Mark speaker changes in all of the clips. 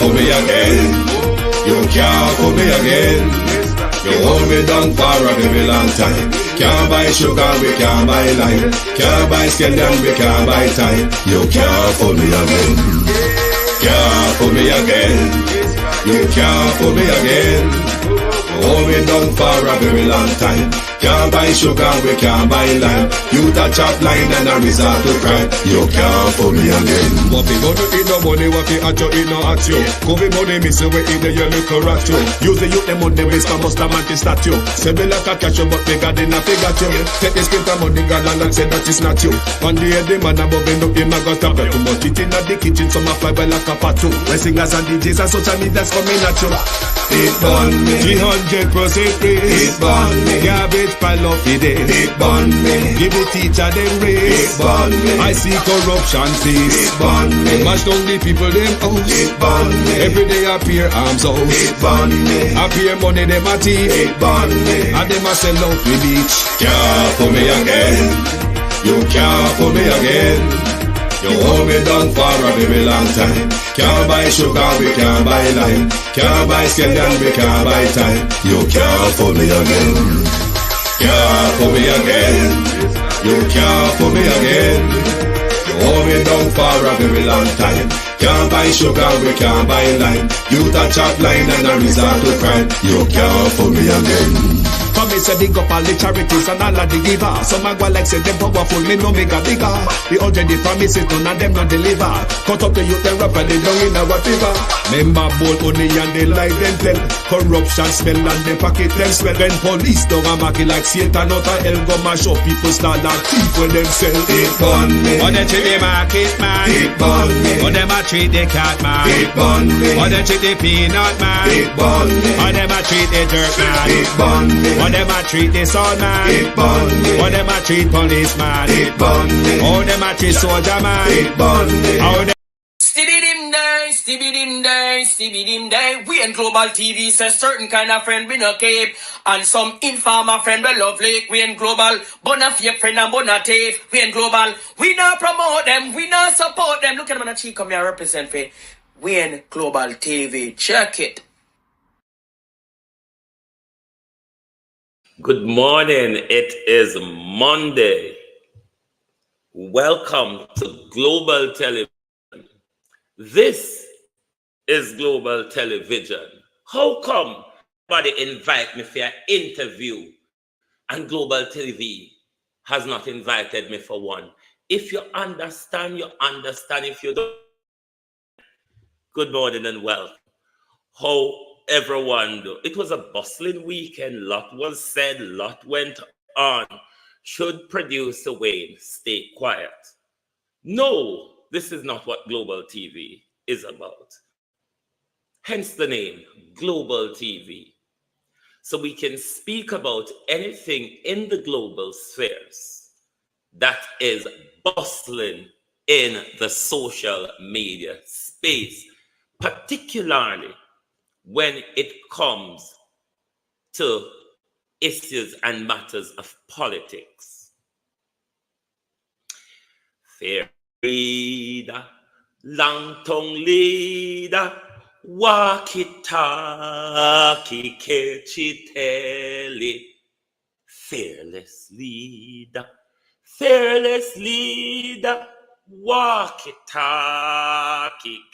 Speaker 1: fool me again. You can't fool me again. You hold me down for a very long time. Can't buy sugar, we can't buy lime. Can't buy scallion, we can't buy time. You can't fool me again. Can't fool me again. You can't fool me again. Hold me down for a very long time. Can't buy sugar, we can't buy lime. You touch up line and a resort to crime. You can't fool me again.
Speaker 2: What people do eat no money, what people at you, it no at you. Covid money, miss away in the yellow rat you. Use the youth, the money, waste for must a man to statue. Say me like a catch you, but bigger than a figure you. Take the script of money, girl, and say that it's not you. One day the man above end up, him a got a bet. Too much it in the kitchen, some a fly by like a patu. When singers and DJs and social media's coming at you.
Speaker 1: It burn me.
Speaker 2: 300% free.
Speaker 1: It burn me.
Speaker 2: Garbage pile of it.
Speaker 1: It burn me.
Speaker 2: Give the teacher them raise.
Speaker 1: It burn me.
Speaker 2: I see corruption cease.
Speaker 1: It burn me.
Speaker 2: Mash down the people them house.
Speaker 1: It burn me.
Speaker 2: Every day appear arms out.
Speaker 1: It burn me.
Speaker 2: Appear money them a thief.
Speaker 1: It burn me.
Speaker 2: And them a sell out with each.
Speaker 1: Can't fool me again. You can't fool me again. You hold me down for a very long time. Can't buy sugar, we can't buy lime. Can't buy scallion, we can't buy time. You can't fool me again. Can't fool me again. You can't fool me again. You hold me down for a very long time. Can't buy sugar, we can't buy lime. You touch up line and a resort to crime. You can't fool me again.
Speaker 2: Come me say big up all the charities and all of the givers. Some a go like say them powerful, me no make a bigger. The already promises, none of them not deliver. Cut up the youth, them rap and they down in our fever. Member bold money and they lie them tell. Corruption smell and they pocket them swell. When police don't a market like Satan out of hell, go mash up people start like thief when them sell.
Speaker 1: It burn me.
Speaker 2: Or they treat the market man.
Speaker 1: It burn me.
Speaker 2: Or them a treat the cat man.
Speaker 1: It burn me.
Speaker 2: Or they treat the peanut man.
Speaker 1: It burn me.
Speaker 2: Or them a treat the dirt man.
Speaker 1: It burn me.
Speaker 2: Or them a treat the sun man.
Speaker 1: It burn me.
Speaker 2: Or them a treat policeman.
Speaker 1: It burn me.
Speaker 2: Or them a treat soldier man.
Speaker 1: It burn me.
Speaker 2: Or them
Speaker 3: Stibby dim day. We in Global TV says certain kind of friend we no keep, and some informer friend we lovely. We in Global, bona fake friend and bona tape. We in Global, we not promote them, we not support them. Look at them on the cheek, come here represent for. We in Global TV. Check it.
Speaker 4: Good morning. It is Monday. Welcome to Global Television. This is Global Television. How come somebody invite me for an interview and Global TV has not invited me for one? If you understand, you understand. If you don't, good morning and welcome. How everyone do? It was a bustling weekend. Lot was said, lot went on. Should producer Wayne stay quiet? No, this is not what Global TV is about. Hence the name, Global TV. So we can speak about anything in the global spheres that is bustling in the social media space, particularly when it comes to issues and matters of politics. Fair leader, long tongue leader, walkie-talkie, catchy-telly. Fearless leader, walkie-talkie,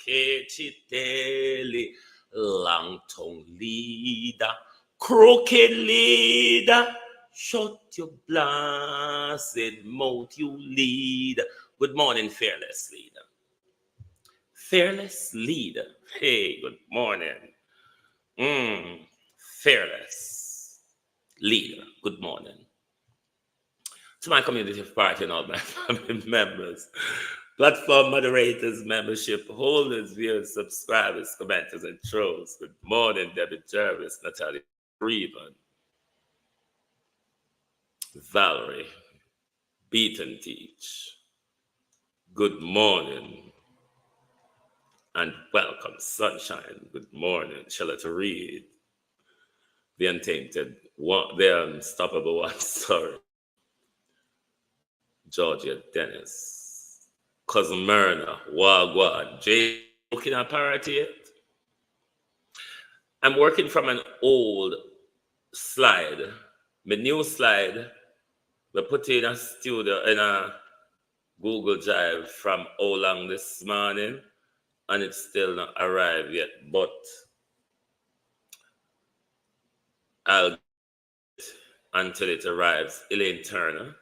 Speaker 4: catchy-telly. Long tongue leader, crooked leader, shut your blasted mouth, you leader. Good morning, fearless leader. Fearless leader. Hey, good morning. Fearless leader. Good morning. To my community party and all my family members, platform moderators, membership holders, viewers, subscribers, commenters, and trolls. Good morning, Debbie Jervis, Natalie Freeman, Valerie, Beaton Teach. Good morning and welcome, Sunshine. Good morning, Charlotte Reed, the Untainted One, the Unstoppable One, sorry. Georgia Dennis, Cousin Myrna, Wagwan, Jay looking at parity yet? I'm working from an old slide. My new slide, we put in a studio in a Google Drive from how long this morning, and it's still not arrived yet, but I'll get until it arrives. Elaine Turner.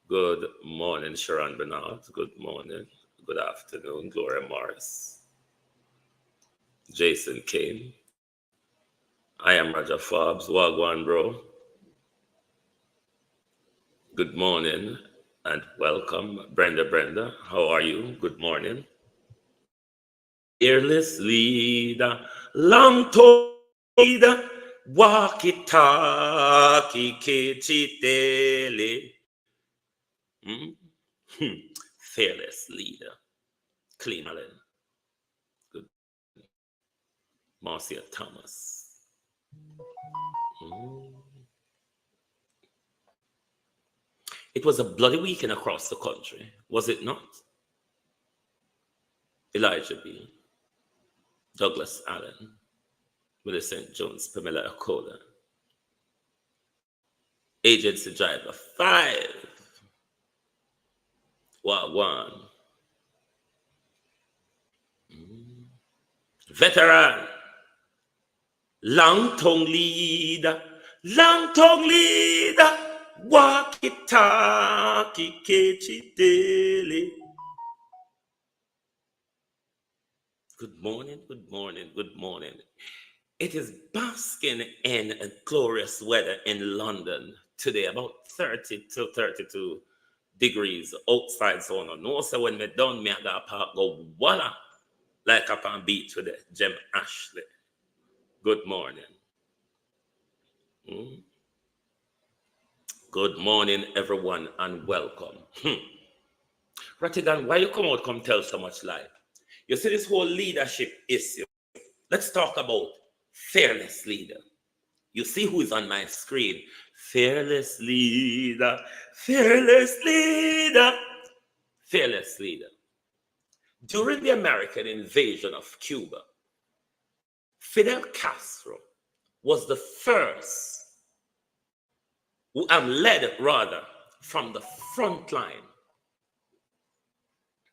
Speaker 4: Good morning, Sharon Bernard. Good morning. Good afternoon, Gloria Morris. Jason Kane. I am Roger Forbes. Wagwan, bro. Good morning and welcome. Brenda, how are you? Good morning. Fearless leader, long leader, walkie talkie, kitty daily. Fearless leader, Clean Allen. Good. Marcia Thomas. It was a bloody weekend across the country, was it not? Elijah B., Douglas Allen, Millicent Jones, Pamela Akoda, Agency Driver 5, Wagwan, Veteran, Long tongue leader, walkie talkie, kitty daily. Good morning, good morning, good morning. It is basking in a glorious weather in London today, about 30 to 32 degrees outside. So no, so when me done, me I got park go voila, like up on beach with the Jem Ashley. Good morning. Good morning, everyone, and welcome. Rattigan, why you come tell so much lie? You see this whole leadership issue. Let's talk about fearless leader. You see who is on my screen. Fearless leader, fearless leader, fearless leader. During the American invasion of Cuba, Fidel Castro was the first who led rather from the front line.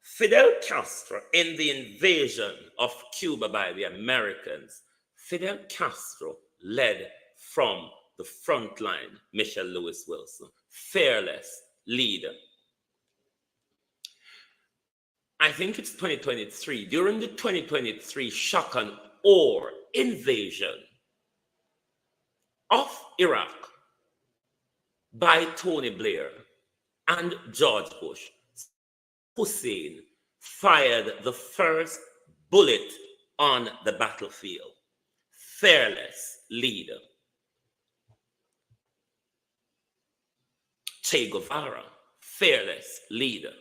Speaker 4: Fidel Castro, in the invasion of Cuba by the Americans, Fidel Castro led from the front line. Michelle Lewis Wilson, fearless leader. I think it's 2023. During the 2023 shock and awe invasion of Iraq by Tony Blair and George Bush, Hussein fired the first bullet on the battlefield. Fearless leader. Che Guevara, fearless leader.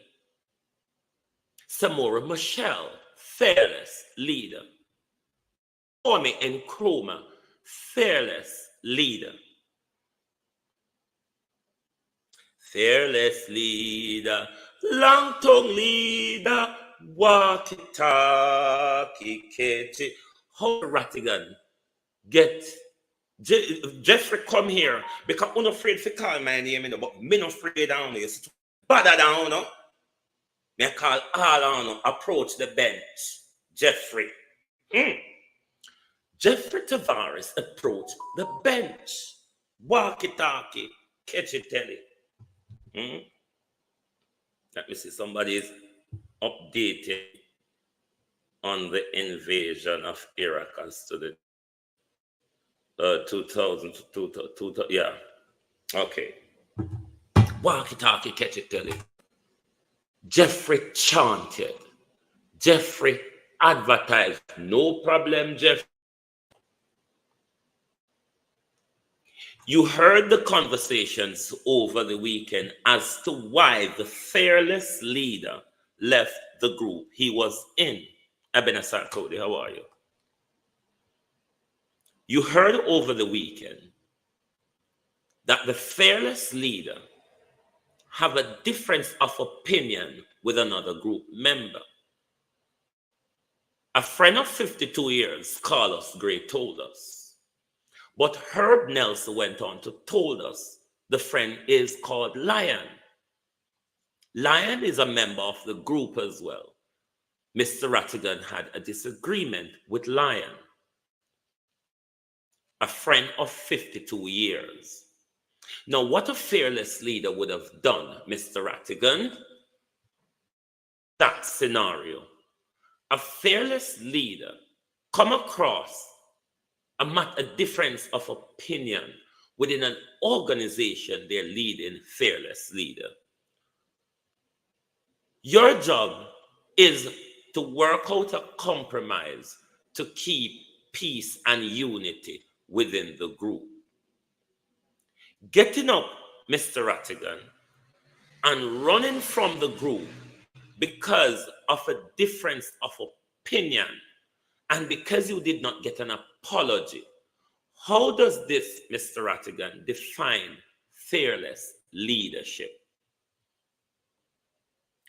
Speaker 4: Samora Machel, fearless leader. Kwame Nkrumah, fearless leader. Fearless leader, long tongue leader, walkie talkie, kitty. How Rattigan get Jeffrey come here because I'm not afraid to call my name, but me not afraid down here. So bother down, no? Me call all on approach the bench. Jeffrey. Jeffrey Tavares approached the bench. Walkie-talkie, catch it, telly. Let me see, somebody is updated on the invasion of Iraq as to the 2000, yeah. Okay. Walkie-talkie, catch it, telly. Jeffrey chanted. Jeffrey advertised. No problem, Jeffrey. You heard the conversations over the weekend as to why the fearless leader left the group he was in. Ebenezer Cody, how are you? You heard over the weekend that the fearless leader have a difference of opinion with another group member. A friend of 52 years, Carlos Gray, told us. But Herb Nelson went on to told us the friend is called Lion. Lion is a member of the group as well. Mr. Rattigan had a disagreement with Lion, a friend of 52 years. Now, what a fearless leader would have done, Mr. Rattigan? That scenario. A fearless leader come across a difference of opinion within an organization they're leading, fearless leader. Your job is to work out a compromise to keep peace and unity within the group. Getting up, Mr. Rattigan, and running from the group because of a difference of opinion and because you did not get an apology. How does this, Mr. Rattigan, define fearless leadership?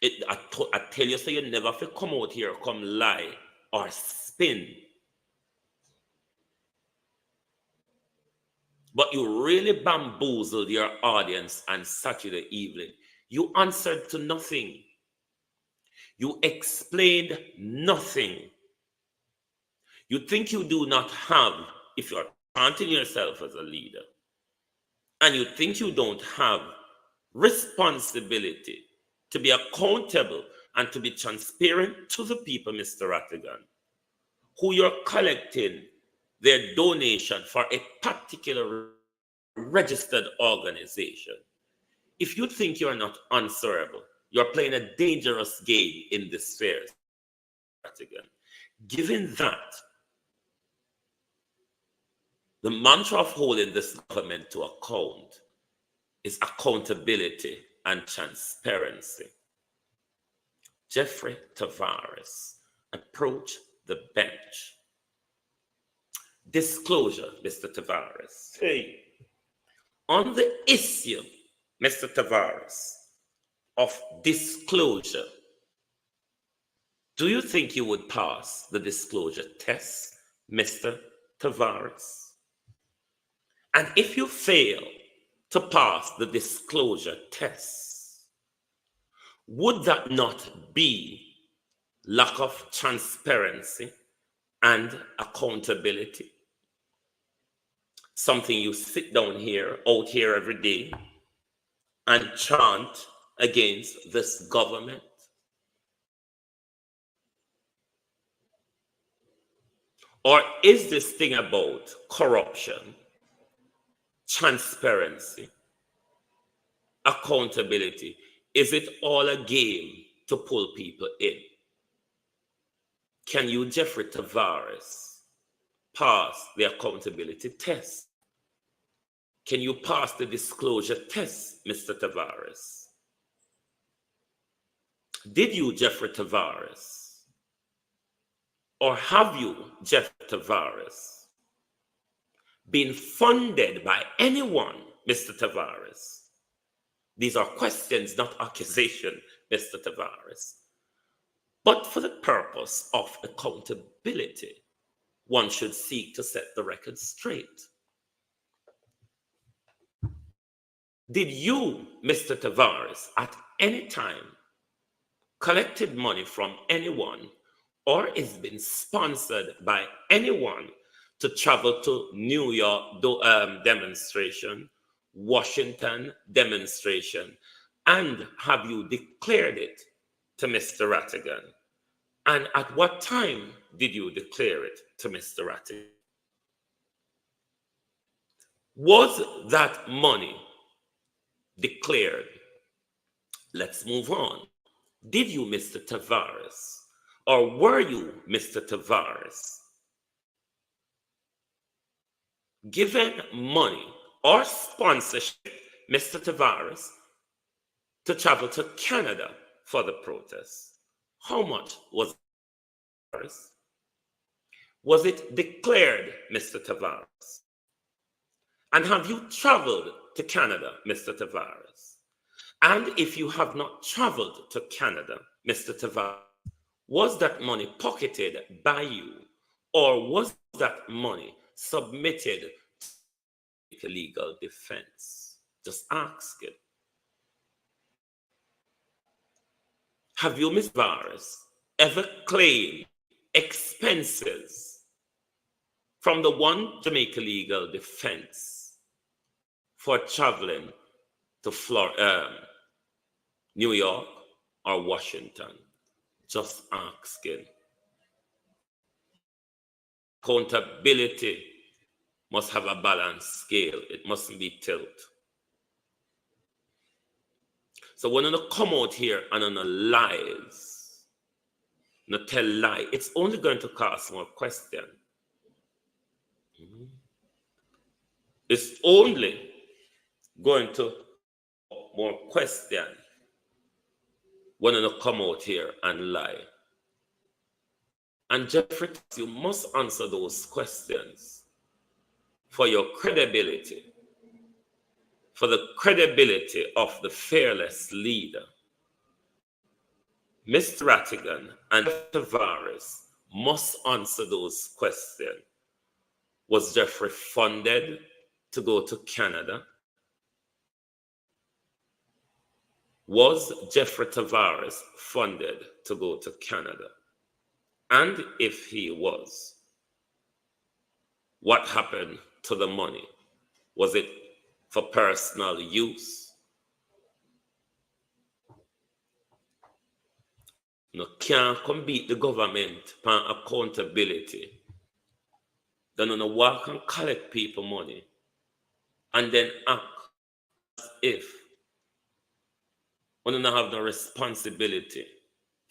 Speaker 4: I tell you, so you never have to come out here, come lie or spin. But you really bamboozled your audience on Saturday evening. You answered to nothing. You explained nothing. You think you do not have, if you're counting yourself as a leader, and you think you don't have responsibility to be accountable and to be transparent to the people, Mr. Rattigan, who you're collecting their donation for a particular registered organization. If you think you're not answerable, you're playing a dangerous game in this sphere, Rattigan. Given that, the mantra of holding this government to account is accountability and transparency. Jeffrey Tavares approached the bench. Disclosure, Mr. Tavares. Hey. On the issue, Mr. Tavares, of disclosure, do you think you would pass the disclosure test, Mr. Tavares? And if you fail to pass the disclosure test, would that not be lack of transparency and accountability? Something you sit down here, out here every day and chant against this government? Or is this thing about corruption, transparency, accountability, is it all a game to pull people in? Can you, Jeffrey Tavares, pass the accountability test? Can you pass the disclosure test, Mr. Tavares? Did you, Jeffrey Tavares, or have you, Jeffrey Tavares, been funded by anyone, Mr. Tavares? These are questions, not accusation, Mr. Tavares. But for the purpose of accountability, one should seek to set the record straight. Did you, Mr. Tavares, at any time collected money from anyone or is been sponsored by anyone to travel to New York demonstration, Washington demonstration, and have you declared it to Mr. Rattigan? And at what time did you declare it to Mr. Rattigan? Was that money declared? Let's move on. Did you, Mr. Tavares, or were you, Mr. Tavares, given money or sponsorship, Mr. Tavares, to travel to Canada for the protest? How much was it? Was it declared, Mr. Tavares? And have you traveled to Canada, Mr. Tavares? And if you have not traveled to Canada, Mr. Tavares, Was that money pocketed by you, or was that money submitted to legal defense? Just ask it. Have you, Ms. Varus, ever claimed expenses from the One Jamaica Legal Defense for traveling to New York or Washington? Just asking. Accountability must have a balanced scale. It mustn't be tilt. So when you come out here and on lies, not tell lie, it's only going to cause more question. It's only going to more question when you come out here and lie. And Jeffrey, you must answer those questions for your credibility, for the credibility of the fearless leader. Mr. Rattigan and Tavares must answer those questions. Was Jeffrey funded to go to Canada? Was Jeffrey Tavares funded to go to Canada? And if he was, what happened to the money? Was it for personal use? You can't come beat the government for accountability. Then you walk and collect people money and then act as if you don't have no responsibility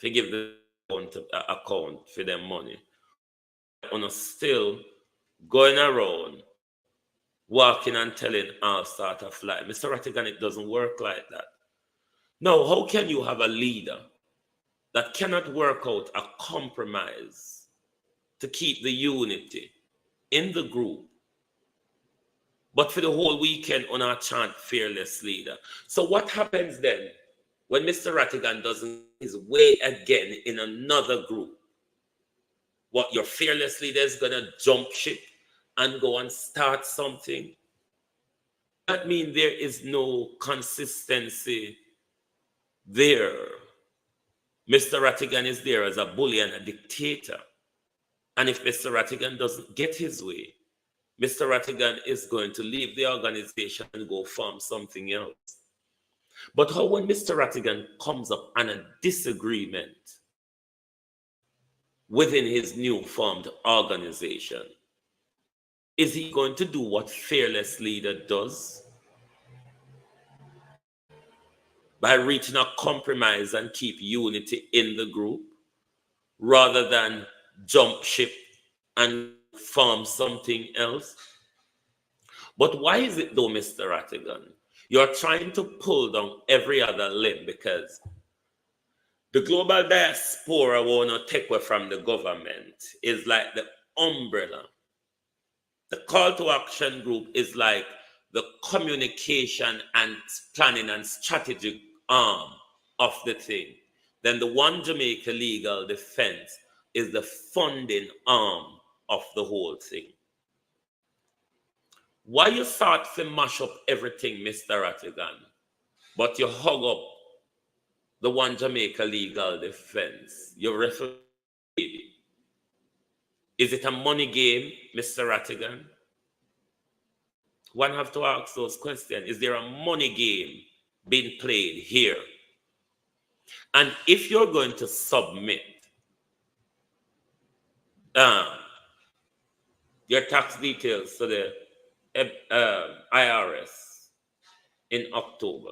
Speaker 4: to give the account for their money. You still going around walking and telling all sort of lie. Mr. Rattigan, it doesn't work like that. Now, how can you have a leader that cannot work out a compromise to keep the unity in the group, but for the whole weekend on our chant fearless leader? So what happens then when Mr. Rattigan does his way again in another group? What, your fearless leader is going to jump ship and go and start something? That means there is no consistency there. Mr. Rattigan is there as a bully and a dictator. And if Mr. Rattigan doesn't get his way, Mr. Rattigan is going to leave the organization and go form something else. But how when Mr. Rattigan comes up on a disagreement within his new formed organization, is he going to do what fearless leader does? By reaching a compromise and keep unity in the group, rather than jump ship and form something else? But why is it though, Mr. Rattigan, you're trying to pull down every other limb? Because the global diaspora want to take away from the government is like the umbrella. The call to action group is like the communication and planning and strategic arm of the thing. Then the One Jamaica Legal Defense is the funding arm of the whole thing. Why you start to mash up everything, Mr. Rattigan, but you hug up the One Jamaica Legal Defense? You refer. Is it a money game, Mr. Rattigan? One have to ask those questions. Is there a money game being played here? And if you're going to submit your tax details to the IRS in October,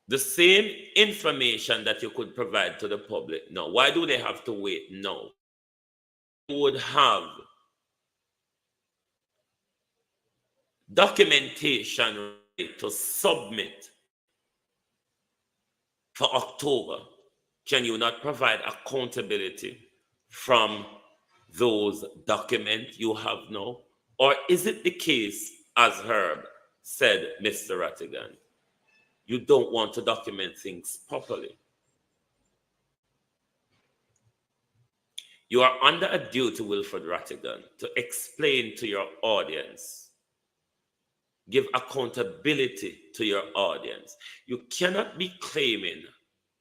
Speaker 4: the same information that you could provide to the public now, why do they have to wait now? You would have documentation to submit for October. Can you not provide accountability from those documents you have now? Or is it the case, as Herb said, Mr. Rattigan, you don't want to document things properly? You are under a duty, Wilfred Rattigan, to explain to your audience, give accountability to your audience. You cannot be claiming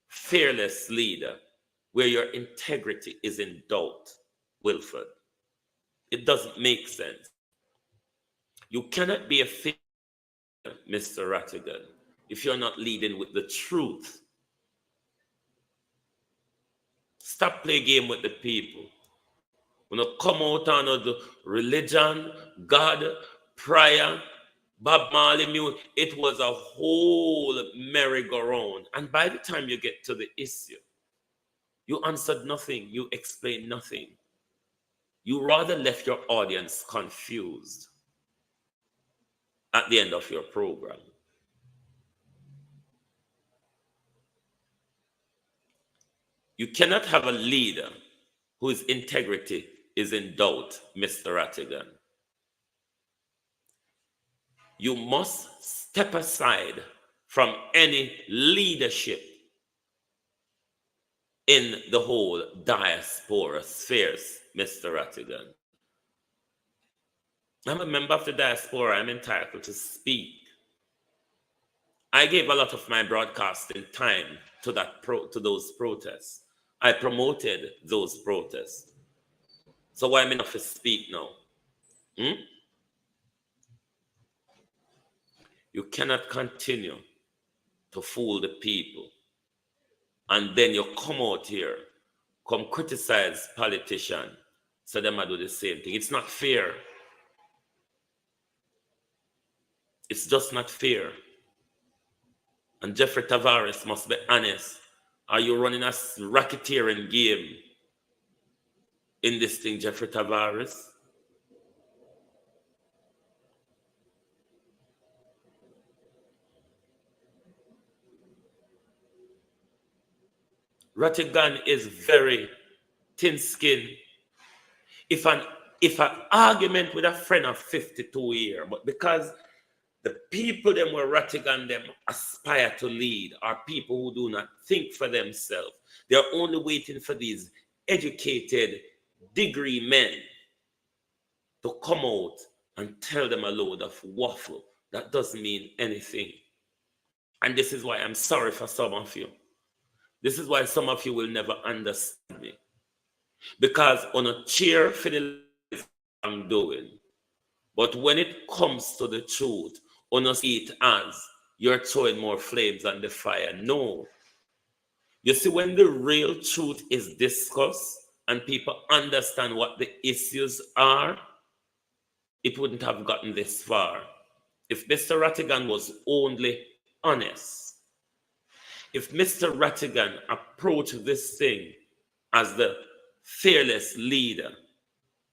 Speaker 4: fearless leader where your integrity is in doubt, Wilfred. It doesn't make sense. You cannot be a fearless leader, Mr. Rattigan, if you're not leading with the truth. Stop playing game with the people. When you come out on the religion, God, prayer, Bob Marley music, it was a whole merry-go-round. And by the time you get to the issue, you answered nothing. You explained nothing. You rather left your audience confused at the end of your program. You cannot have a leader whose integrity is in doubt, Mr. Rattigan. You must step aside from any leadership in the whole diaspora spheres, Mr. Rattigan. I'm a member of the diaspora. I'm entitled to speak. I gave a lot of my broadcasting time to those protests. I promoted those protests. So why am I not to speak now? You cannot continue to fool the people. And then you come out here, come criticize politicians, so them I do the same thing. It's not fair. It's just not fair. And Jeffrey Tavares must be honest. Are you running a racketeering game in this thing, Jeffrey Tavares? Rattigan is very thin-skinned. If an argument with a friend of 52 years, but because the people them where Rattigan them aspire to lead are people who do not think for themselves. They're only waiting for these educated degree men to come out and tell them a load of waffle that doesn't mean anything. And this is why I'm sorry for some of you. This is why some of you will never understand me. Because on a cheer for the I'm doing, but when it comes to the truth, on a see it as you're throwing more flames on the fire. No. You see, when the real truth is discussed and people understand what the issues are, it wouldn't have gotten this far. If Mr. Rattigan was only honest, if Mr. Rattigan approached this thing as the fearless leader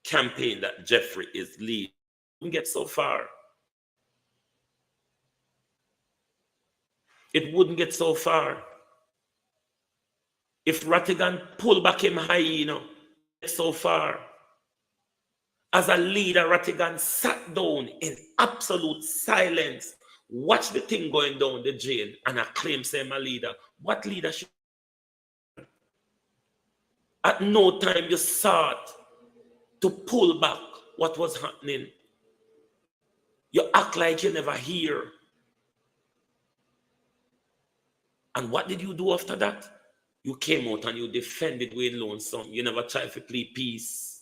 Speaker 4: campaign that Jeffrey is leading, we wouldn't get so far. It wouldn't get so far. If Rattigan pulled back him hyena, get so far. As a leader, Rattigan sat down in absolute silence, watched the thing going down the drain, and I claim him a leader. What leadership? At no time you sought to pull back what was happening. You act like you never hear. And what did you do after that? You came out and you defended Wayne Lonesome. You never tried to plead peace.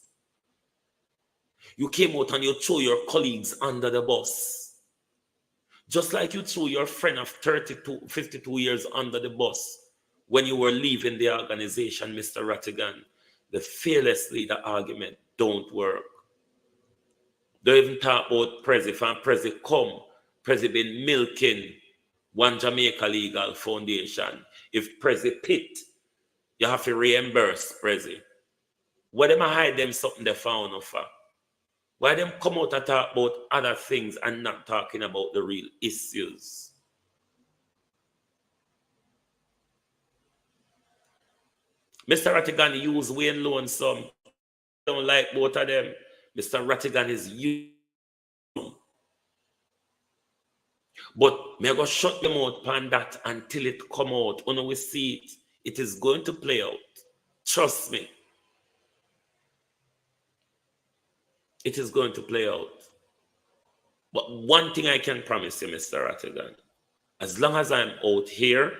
Speaker 4: You came out and you threw your colleagues under the bus. Just like you threw your friend of 52 years under the bus when you were leaving the organization, Mr. Rattigan. The fearless leader argument don't work. Don't even talk about Prezi. If Prezi come, Prezi been milking One Jamaica Legal Foundation. If Prezi pit, you have to reimburse Prezi. Why them hide them something they found offer? Why them come out and talk about other things and not talking about the real issues? Mr. Rattigan use Wayne Lonesome. Don't like both of them. Mr. Rattigan is you. But me go shut them out on that until it come out. When we see it, it is going to play out. Trust me. It is going to play out. But one thing I can promise you, Mr. Rattigan, as long as I'm out here,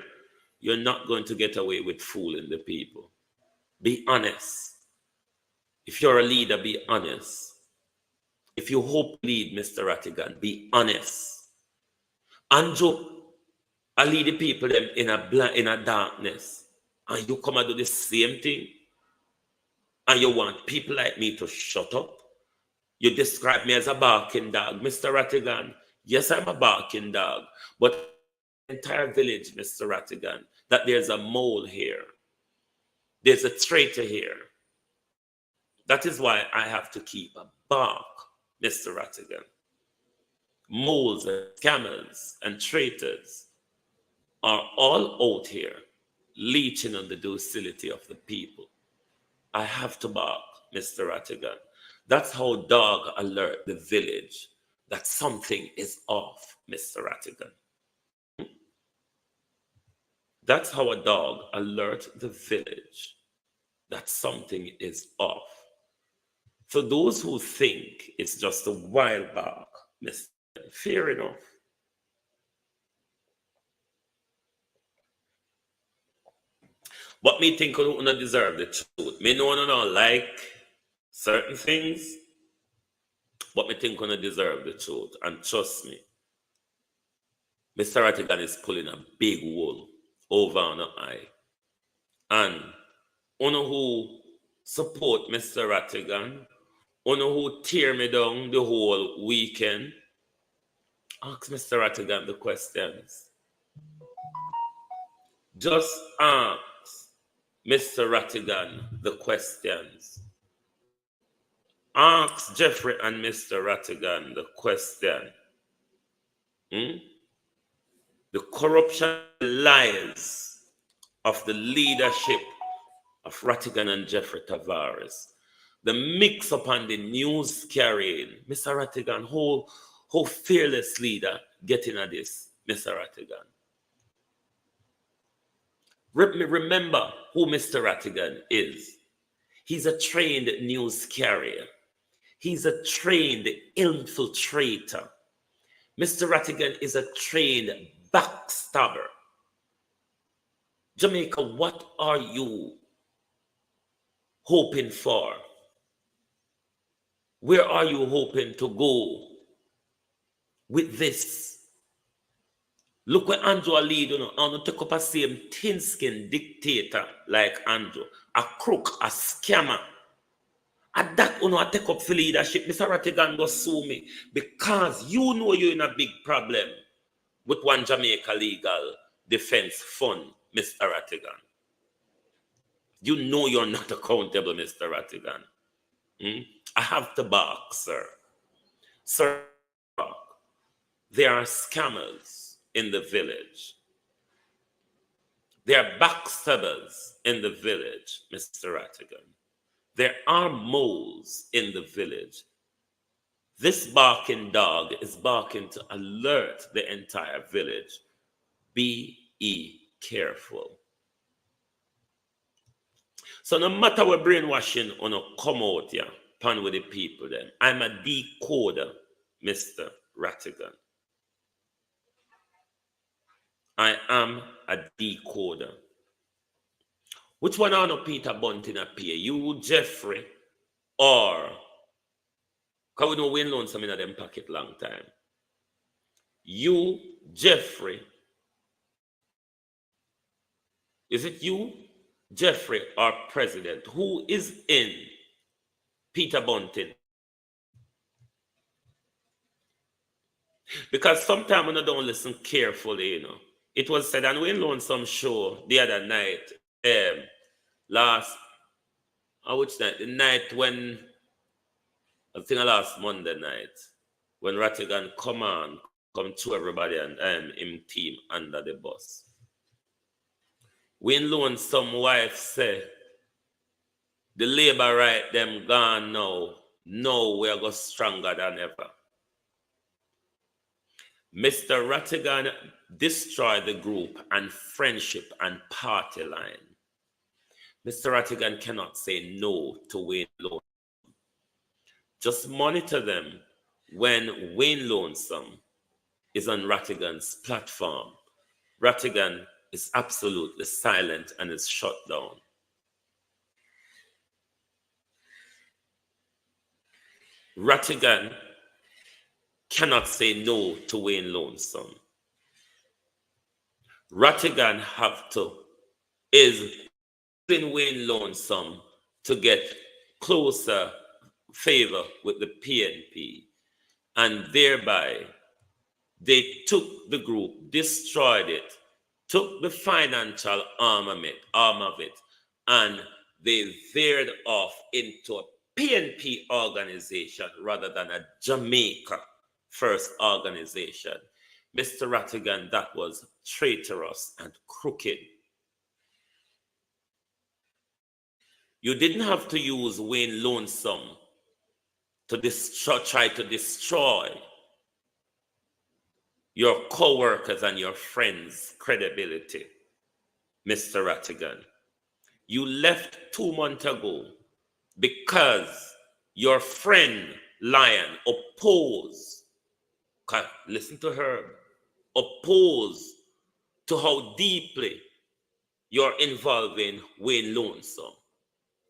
Speaker 4: you're not going to get away with fooling the people. Be honest. If you're a leader, be honest. If you hope to lead, Mr. Rattigan, be honest. Andrew, I lead the people them in a darkness. And you come and do the same thing. And you want people like me to shut up. You describe me as a barking dog. Mr. Rattigan, yes, I'm a barking dog. But the entire village, Mr. Rattigan, that there's a mole here. There's a traitor here. That is why I have to keep a bark, Mr. Rattigan. Moles and scammers and traitors are all out here leeching on the docility of the people. I have to bark, Mr. Rattigan. That's how dog alert the village that something is off, Mr. Rattigan. That's how a dog alert the village that something is off. For those who think it's just a wild bark, Mr. Fair enough. But me think you don't deserve the truth. Me know you don't like certain things, but me think you don't deserve the truth. And trust me, Mr. Rattigan is pulling a big wool over on the eye. And ono who support Mr. Rattigan, ono who tear me down the whole weekend, ask Mr. Rattigan the questions. Just ask Mr. Rattigan the questions. Ask Jeffrey and Mr. Rattigan the question. The corruption lies of the leadership of Rattigan and Jeffrey Tavares. The mix upon the news carrying. Mr. Rattigan, how fearless leader getting at this, Mr. Rattigan. Remember who Mr. Rattigan is. He's a trained news carrier. He's a trained infiltrator. Mr. Rattigan is a trained backstabber. Jamaica, what are you hoping for? Where are you hoping to go with this? Look where Andrew lead, and take up a same thin-skinned dictator like Andrew, a crook, a scammer. And that I take up for leadership. Mr. Rattigan go sue me because you know you're in a big problem with One Jamaica Legal Defense Fund, Mr. Rattigan. You know you're not accountable, Mr. Rattigan. I have to bark, sir. Sir, there are scammers in the village. There are backstabbers in the village, Mr. Rattigan. There are moles in the village. This barking dog is barking to alert the entire village. Be careful. So no matter what brainwashing on a come out here, pan with the people then, I'm a decoder, Mr. Rattigan. I am a decoder. Which one are no Peter Bunting appear? You, Jeffrey, or because we know we loan some in them pocket long time. You, Jeffrey. Is it you, Jeffrey, or President? Who is in Peter Bunting? Because sometimes when I don't listen carefully, it was said, and we loaned some show the other night, which night? The night when, I think last Monday night, when Rattigan come to everybody and him team under the bus. We loaned some wife say, the labor right them gone now. No, we are go stronger than ever. Mr. Rattigan destroyed the group and friendship and party line. Mr. Rattigan cannot say no to Wayne Loan. Just monitor them when Wayne Lonesome is on Rattigan's platform. Rattigan is absolutely silent and is shut down. Rattigan cannot say no to Wayne Lonesome. Rattigan is in Wayne Lonesome to get closer favor with the PNP, and thereby they took the group, destroyed it, took the financial arm of it, and they veered off into a PNP organization rather than a Jamaica First organization. Mr. Rattigan, that was traitorous and crooked. You didn't have to use Wayne Lonesome to try to destroy your co-workers and your friends' credibility, Mr. Rattigan. You left 2 months ago because your friend Lion opposed, listen to her, opposed to how deeply you're involving Wayne Lonesome.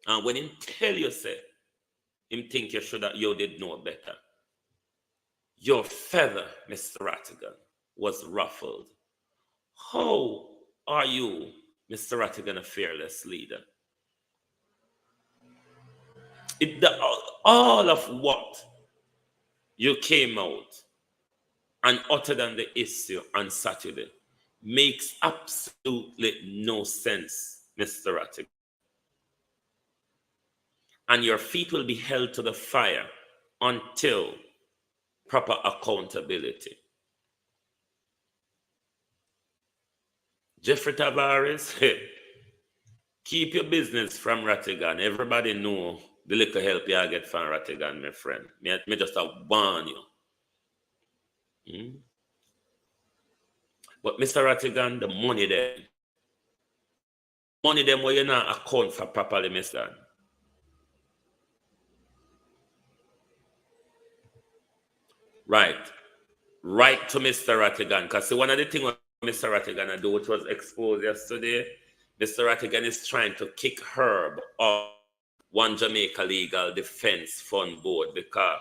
Speaker 4: And when him tell you, say, him think you did know better. Your feather, Mr. Rattigan, was ruffled. How are you, Mr. Rattigan, a fearless leader? All of what you came out and uttered on the issue on Saturday makes absolutely no sense, Mr. Rattigan. And your feet will be held to the fire until proper accountability. Jeffrey Tavares, keep your business from Rattigan. Everybody know the little help you get from Rattigan, my friend. Me just warn you. But Mr. Rattigan, the money them where you not account for properly, Mr. Right to Mr. Rattigan. Because one of the things Mr. Rattigan do, which was exposed yesterday, Mr. Rattigan is trying to kick Herb off One Jamaica Legal Defense Fund Board, because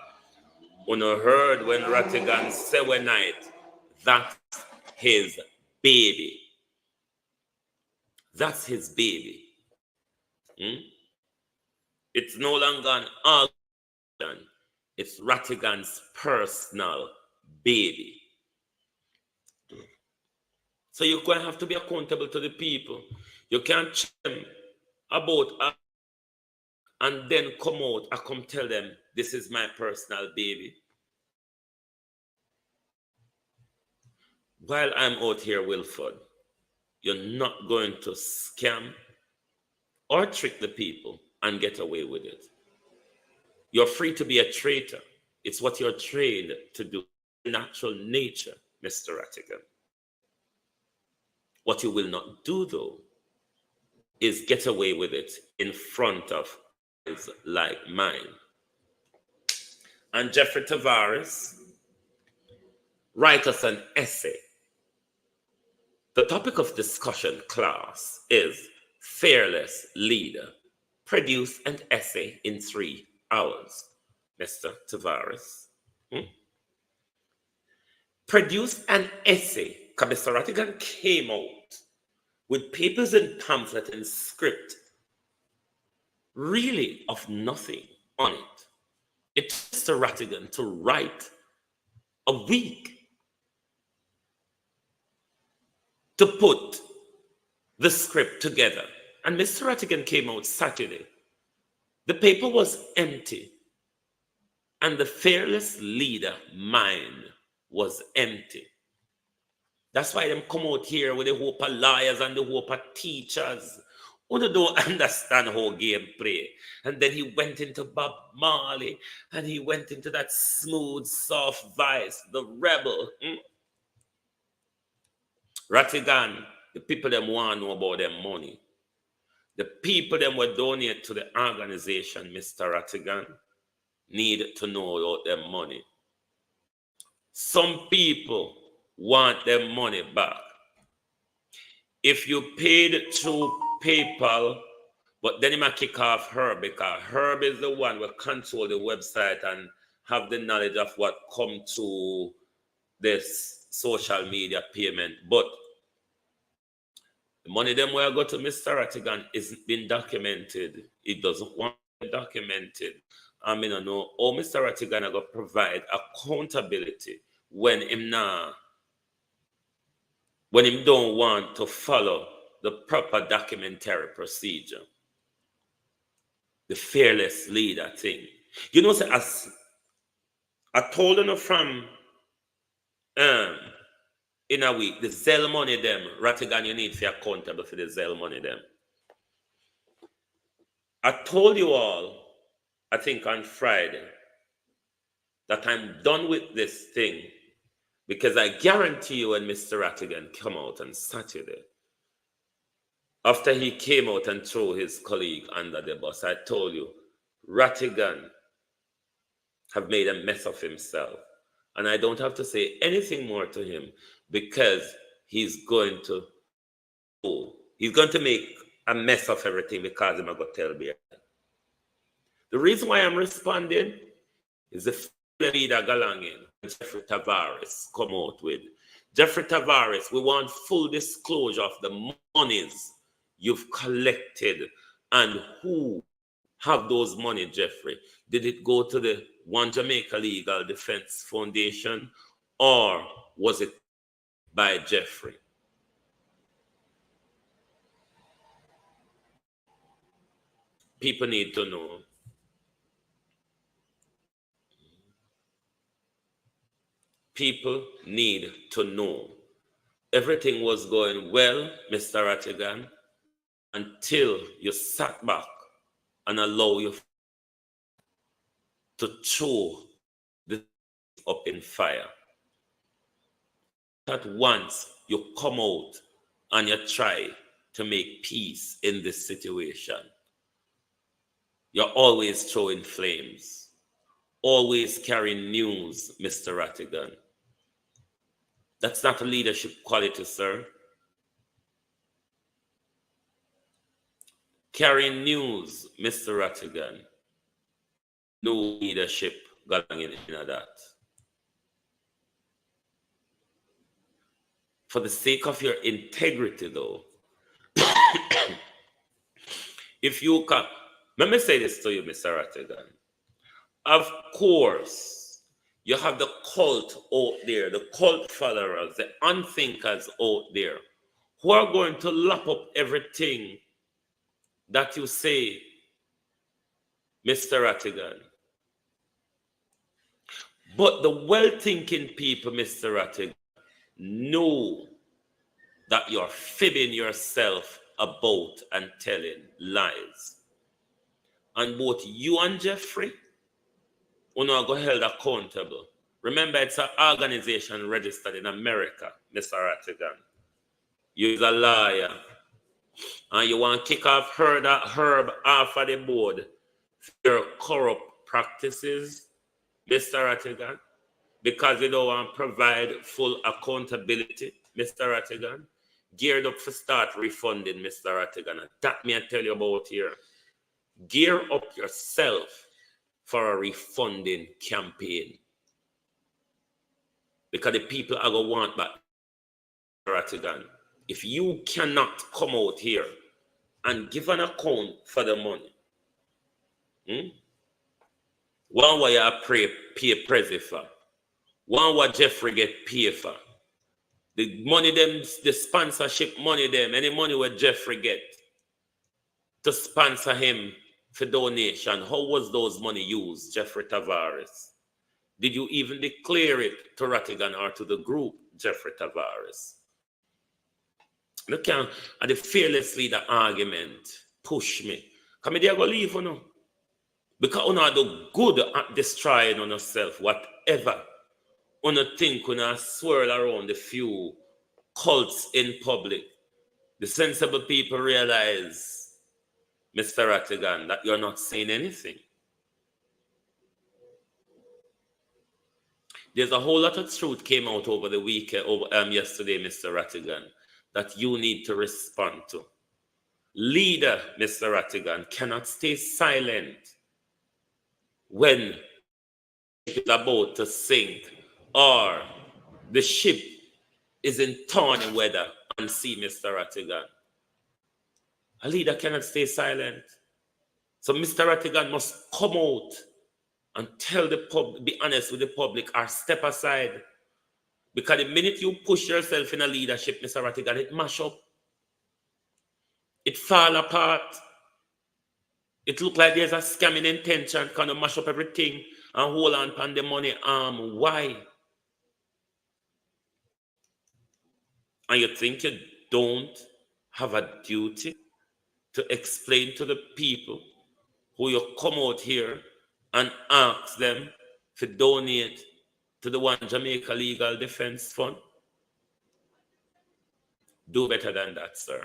Speaker 4: when you heard when Rattigan said one night, that's his baby. That's his baby. It's no longer an argument. It's Rattigan's personal baby. So you're going to have to be accountable to the people. You can't check them about and then come out and come tell them, this is my personal baby. While I'm out here, Wilford, you're not going to scam or trick the people and get away with it. You're free to be a traitor. It's what you're trained to do. Natural nature, Mr. Rattigan. What you will not do, though, is get away with it in front of eyes like mine. And Jeffrey Tavares, write us an essay. The topic of discussion, class, is fearless leader. Produce an essay in 3 hours, Mr. Tavares. Produce an essay, because Mr. Rattigan came out with papers and pamphlet and script, really of nothing on it. It's Mr. Rattigan to write a week to put the script together. And Mr. Rattigan came out Saturday. The paper was empty. And the fearless leader mind was empty. That's why them come out here with the hope of lawyers and the hope of teachers who don't understand how game play. And then he went into Bob Marley and he went into that smooth, soft voice, the rebel. Rattigan, the people them want to know about their money. The people them will donate to the organization, Mr. Rattigan. need to know about their money. Some people want their money back. If you paid through PayPal, but then you might kick off Herb, because Herb is the one who control the website and have the knowledge of what come to this social media payment. But the money them where I go to Mr. Rattigan isn't been documented. It doesn't want to be documented. I mean, I know how Mr. Rattigan are going to provide accountability when him don't want to follow the proper documentary procedure. The fearless leader thing. You know, as I told you from in a week, the Zelle money them, Rattigan, you need to be accountable for the Zelle money them. I told you all, I think on Friday, that I'm done with this thing, because I guarantee you when Mr. Rattigan come out on Saturday, after he came out and threw his colleague under the bus, I told you, Rattigan have made a mess of himself. And I don't have to say anything more to him, because he's going to make a mess of everything, because he's going to tell me. The reason why I'm responding is the leader Galangin, Jeffrey Tavares, come out with. Jeffrey Tavares, we want full disclosure of the monies you've collected and who have those money, Jeffrey. Did it go to the One Jamaica Legal Defense Foundation, or was it by Jeffrey? People need to know. People need to know. Everything was going well, Mr. Rattigan, until you sat back and allow you to throw this up in fire. At once you come out and you try to make peace in this situation. You're always throwing flames, always carrying news, Mr. Rattigan. That's not a leadership quality, sir. Carrying news, Mr. Rattigan. No leadership going in that. For the sake of your integrity, though, if you can, let me say this to you, Mr. Rattigan. Of course, you have the cult out there, the cult followers, the unthinkers out there, who are going to lap up everything that you say, Mr. Rattigan. But the well-thinking people, Mr. Rattigan, know that you're fibbing yourself about and telling lies. And both you and Jeffrey are going to be held accountable. Remember, it's an organization registered in America, Mr. Rattigan. You're a liar. And you want to kick off Herb off of the board for your corrupt practices, Mr. Rattigan, because you don't want to provide full accountability, Mr. Rattigan. Geared up for start refunding, Mr. Rattigan. And that me I tell you about here. Gear up yourself for a refunding campaign. Because the people are going to want back, Mr. Rattigan. If you cannot come out here and give an account for the money, one way you pay Prezi for, one way Jeffrey get paid for, the money them, the sponsorship money them, any money where Jeffrey get to sponsor him for donation, how was those money used, Jeffrey Tavares? Did you even declare it to Rattigan or to the group, Jeffrey Tavares? Look at the fearless leader argument push me. Come here, go leave, you know. Because you know do good at destroying on yourself, whatever. You think when I swirl around the few cults in public, the sensible people realize, Mr. Rattigan, that you're not saying anything. there's a whole lot of truth came out over the weekend, yesterday, Mr. Rattigan, that you need to respond to. Leader, Mr. Rattigan, cannot stay silent when the ship is about to sink or the ship is in thorny weather on sea, Mr. Rattigan. A leader cannot stay silent. So Mr. Rattigan must come out and tell the public, be honest with the public, or step aside. Because the minute you push yourself in a leadership, Mr. Rattigan, it mash up. It fall apart. It look like there's a scamming intention, kind of mash up everything and hold on the money arm. Why? And you think you don't have a duty to explain to the people who you come out here and ask them to donate to the One Jamaica Legal Defense Fund? Do better than that, sir.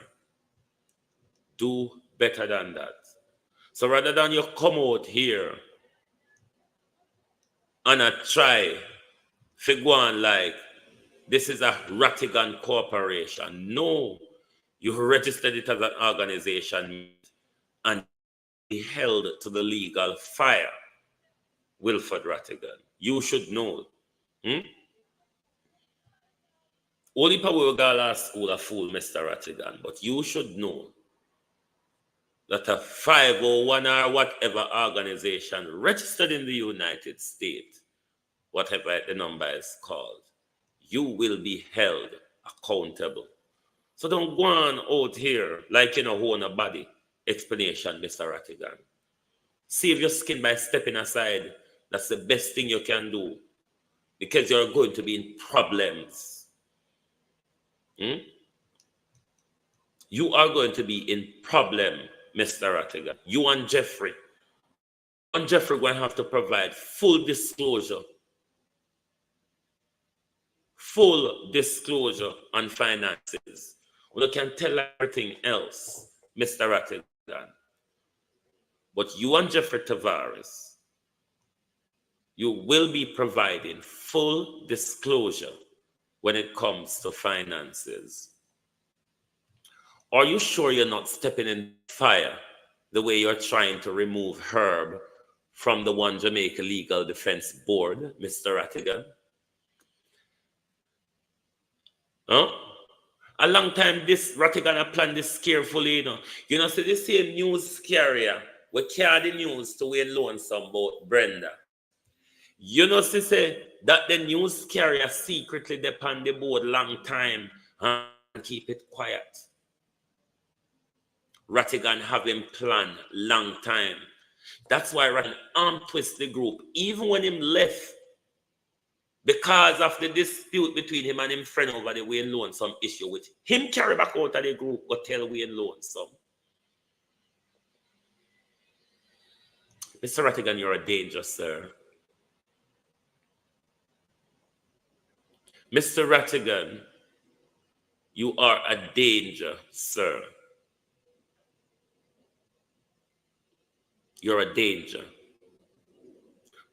Speaker 4: Do better than that. So rather than you come out here and try to go on like this is a Rattigan corporation. No, you registered it as an organization and be held to the legal fire. Wilford Rattigan, you should know. Only power girl school a fool, Mr. Rattigan, but you should know that a 501 or whatever organization registered in the United States, whatever the number is called, you will be held accountable. So don't go on out here like you know who on a body explanation, Mr. Rattigan. Save your skin by stepping aside. That's the best thing you can do, because you're going to be in problems. You are going to be in problem, Mr. Rattigan. You and Jeffrey. And Jeffrey going to have to provide full disclosure. Full disclosure on finances. You can tell everything else, Mr. Rattigan. But you and Jeffrey Tavares, you will be providing full disclosure when it comes to finances. Are you sure you're not stepping in fire the way you're trying to remove Herb from the One Jamaica Legal Defense Board, Mr. Rattigan? A long time this Rattigan planned this carefully, you know. You know, so this same news carrier we carry the news to Wayne Lonesome about Brenda. You know, she say that the news carrier secretly depend the board long time and keep it quiet. Rattigan have him planned long time. That's why Rattigan arm twist the group, even when him left, because of the dispute between him and him friend over the Wayne Lonesome issue, with him carry back out of the group, go tell Wayne Lonesome. Mr. Rattigan, you're a danger, sir. Mr. Rattigan, you are a danger, sir. You're a danger.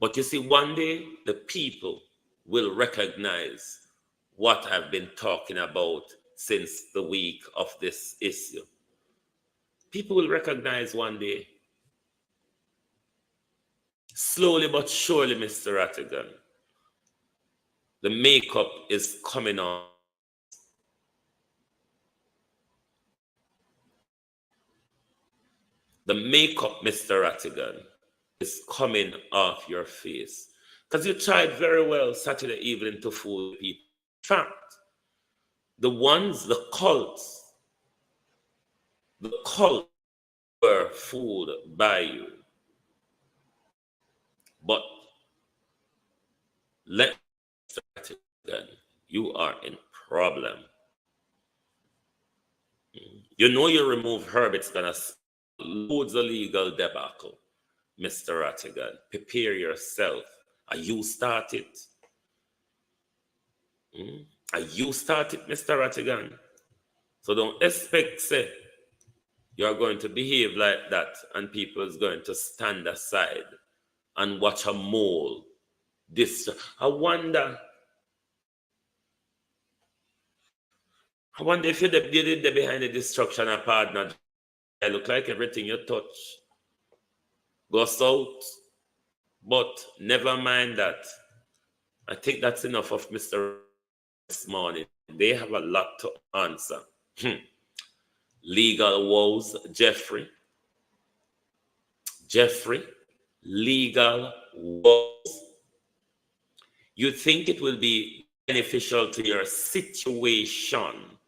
Speaker 4: But you see, one day the people will recognize what I've been talking about since the week of this issue. People will recognize one day. Slowly but surely, Mr. Rattigan, the makeup is coming on. The makeup, Mr. Rattigan, is coming off your face. Because you tried very well Saturday evening to fool people. In fact, the cults were fooled by you. But let Rattigan, you are in problem. You know you remove Herb, it's gonna loads of legal debacle, Mr. Rattigan. Prepare yourself. You start it. You start it, Mr. Rattigan. So don't expect, say, you're going to behave like that and people is going to stand aside and watch a mole this. I wonder if you did the behind the destruction of partner. It look like everything you touch goes out. But never mind that. I think that's enough of Mr. this morning. They have a lot to answer. Legal woes, Jeffrey, legal woes. You think it will be beneficial to your situation?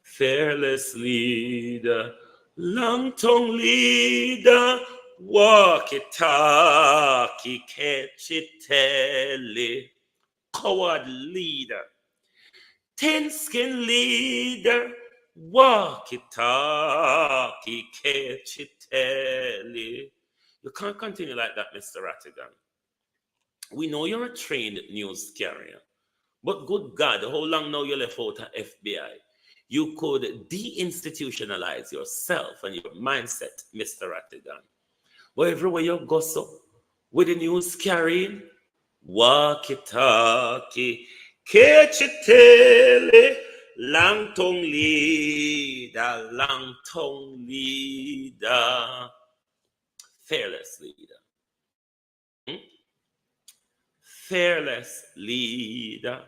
Speaker 4: Fearless leader, long-tongue leader, walkie-talkie, catch it, tell it, coward leader, thin-skin leader, walkie-talkie, catch it, tell it. You can't continue like that, Mr. Rattigan. We know you're a trained news carrier, but good God, how long now you left out of FBI? You could deinstitutionalize yourself and your mindset, Mr. Rattigan. But everywhere you go, so with the news carrying, walkie-talkie, catch it, tell it, long-tongue leader, fearless leader. Fearless leader,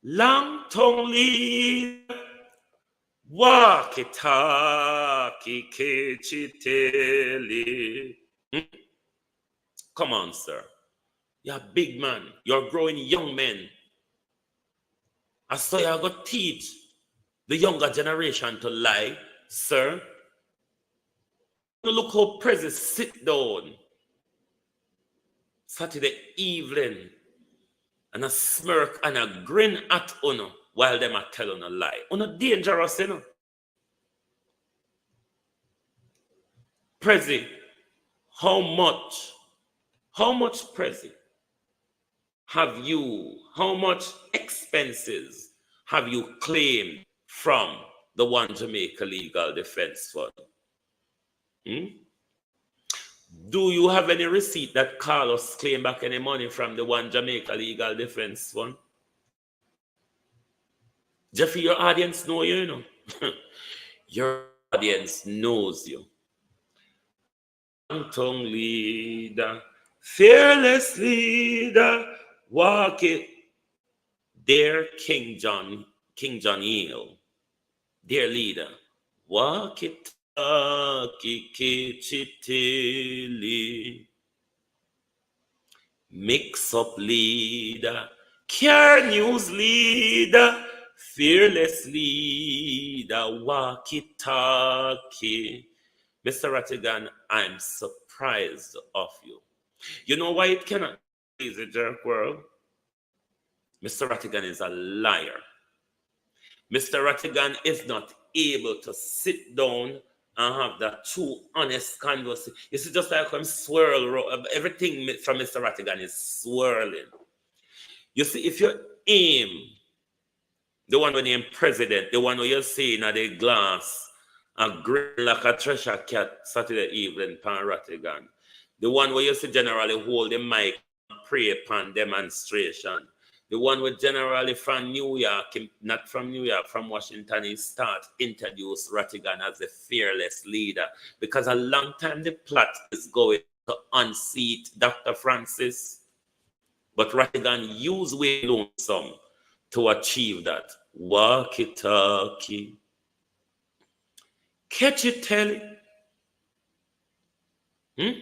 Speaker 4: long-tongue leader, walkie-talkie, catch it, tell it. Come on, sir. You're a big man. You're growing young men. I saw you got to teach the younger generation to lie, sir. Look how President sit down Saturday evening and a smirk and a grin at Uno while them are telling a lie. Uno dangerous, you know. Prezi, how much Prezi how much expenses have you claimed from the One Jamaica Legal Defense Fund? Do you have any receipt that Carlos claimed back any money from the One Jamaica Legal Defense Fund? Jeffrey, your audience know you, you know. Your audience knows you. Long-tongue leader, fearless leader, walk it. Dear King John Eel, dear leader, walk it. Mix up leader, care news leader, fearless leader, walkie-talkie. Mr. Rattigan, I'm surprised of you. You know why it cannot be easy, Jerk World? Mr. Rattigan is a liar. Mr. Rattigan is not able to sit down and have that true, honest conversation. You see, just like I'm everything from Mr. Rattigan is swirling. You see, if you aim, the one when you're president, the one where you're seeing at the glass, a grin like a treasure cat Saturday evening, pan Rattigan, the one where you see generally hold the mic and pray upon demonstration, the one with generally from New York, not from New York, from Washington, he start introduce Rattigan as the fearless leader. Because a long time the plot is going to unseat Dr. Francis. But Rattigan used Wayne Lonesome to achieve that. Walkie-talkie. Catch it, tell it.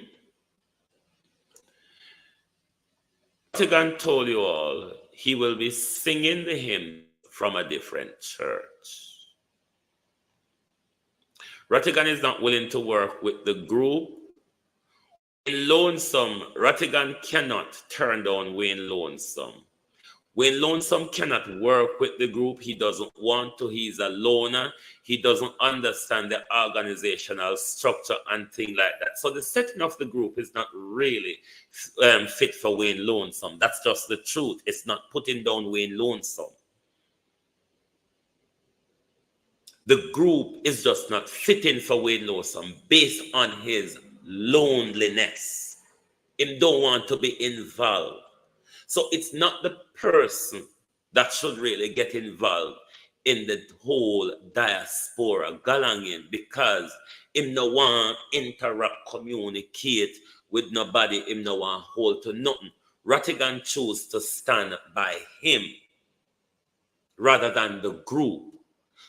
Speaker 4: Rattigan told you all he will be singing the hymn from a different church. Rattigan is not willing to work with the group. Wayne Lonesome, Rattigan cannot turn down Wayne Lonesome. Wayne Lonesome cannot work with the group. He doesn't want to. He's a loner. He doesn't understand the organizational structure and things like that. So the setting of the group is not really fit for Wayne Lonesome. That's just the truth. It's not putting down Wayne Lonesome. The group is just not fitting for Wayne Lonesome based on his loneliness. him don't want to be involved. So it's not the person that should really get involved in the whole diaspora galanging, because him no want interact, communicate with nobody, him no want hold to nothing. Rattigan choose to stand by him rather than the group.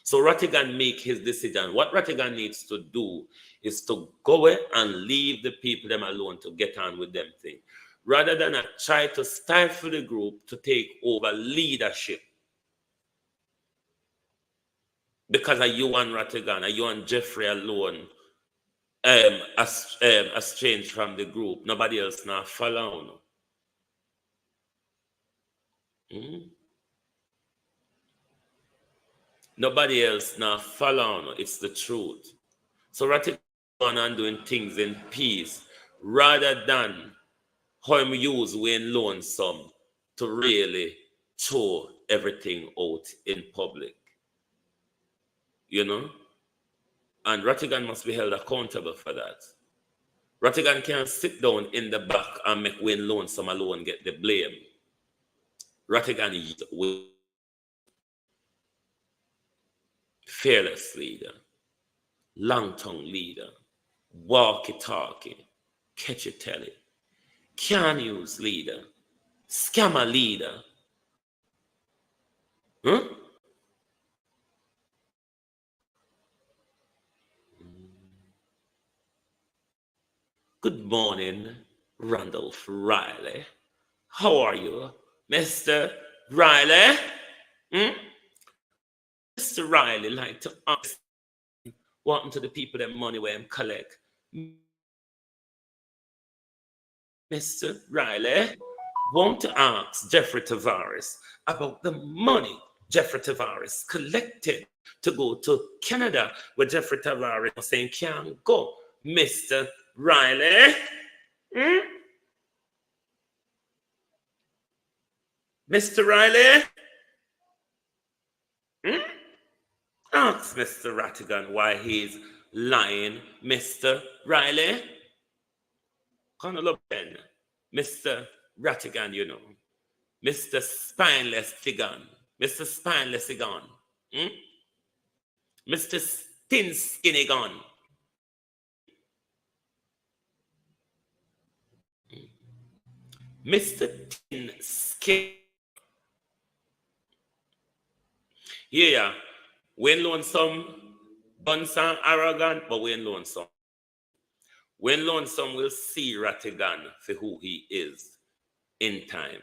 Speaker 4: So Rattigan make his decision. What Rattigan needs to do is to go away and leave the people them alone to get on with them thing, rather than try to stifle the group to take over leadership. Because of you and Rattigan, you and Jeffrey alone, estranged from the group. Nobody else now follow. Nobody else now follow. It's the truth. So Rattigan and doing things in peace, rather than how him use Wayne Lonesome to really throw everything out in public. You know? And Rattigan must be held accountable for that. Rattigan can't sit down in the back and make Wayne Lonesome alone get the blame. Rattigan is a fearless leader, long-tongue leader, walkie-talkie, catchy-telly, can-use leader, scammer leader. Huh? Good morning, Randolph Riley. How are you, Mr. Riley? Mr. Riley like to ask what happened to the people that money where him collect. Mr. Riley want to ask Jeffrey Tavares about the money Jeffrey Tavares collected to go to Canada, where Jeffrey Tavares was saying can't go. Mr. Riley? Mr. Riley? Ask Mr. Rattigan why he's lying, Mr. Riley. Kind of look then, Mr. Rattigan, you know. Mr. Spineless Figan. Mr. Spineless Figan. Mr. Thin Skinny Gun. Mr. Thin Skin. Yeah. Wayne Lonesome, Bunsan arrogant, but Wayne Lonesome. Wayne Lonesome will see Rattigan for who he is in time.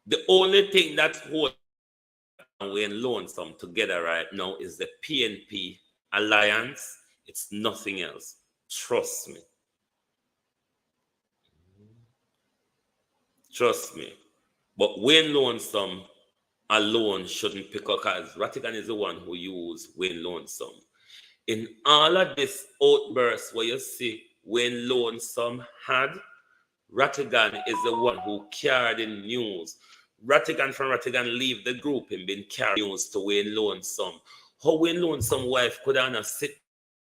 Speaker 4: The only thing that's holding Wayne Lonesome together right now is the PNP alliance. It's nothing else. Trust me. Trust me. But Wayne Lonesome alone shouldn't pick up, because Rattigan is the one who used Wayne Lonesome. In all of this outburst where you see Wayne Lonesome had, Rattigan is the one who carried the news. Rattigan leave the group and been carrying news to Wayne Lonesome. How Wayne Lonesome wife could have sit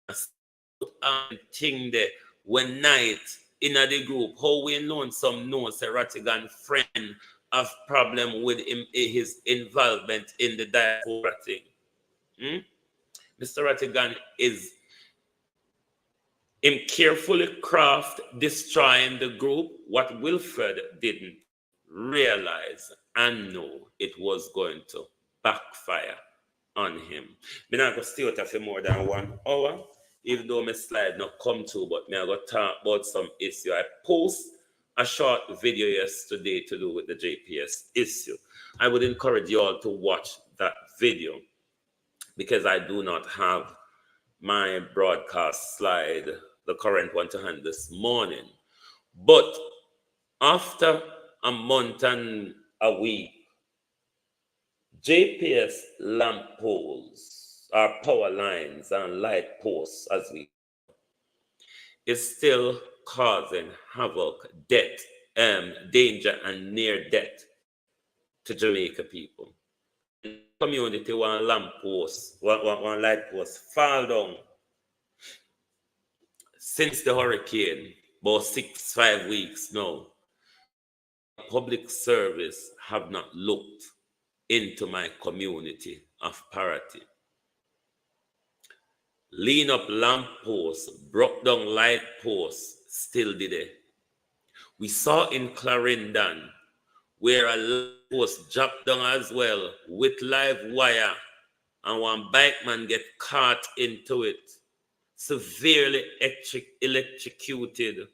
Speaker 4: and thing there one night in the group. How Wayne Lonesome knows a Rattigan friend have problem with him, his involvement in the diaspora thing. Mr. Rattigan is him carefully craft destroying the group, what Wilfred didn't realize and know it was going to backfire on him. I'm not going to stay out for more than 1 hour, even though my slide not come to, but I'm going to talk about some issue. I post a short video yesterday to do with the JPS issue. I would encourage you all to watch that video, because I do not have my broadcast slide, the current one, to hand this morning. But after a month and a week, JPS lamp poles, or power lines and light posts, as we is still causing havoc, death, danger, and near death to Jamaica people. Community, one lamp post, one light post fall down since the hurricane about 5 weeks now. Public service have not looked into my community of Paraty. Lean up lamp posts, broke down light posts, still did it. We saw in Clarendon where a light post dropped down as well with live wire, and one bike man get caught into it, severely electrocuted.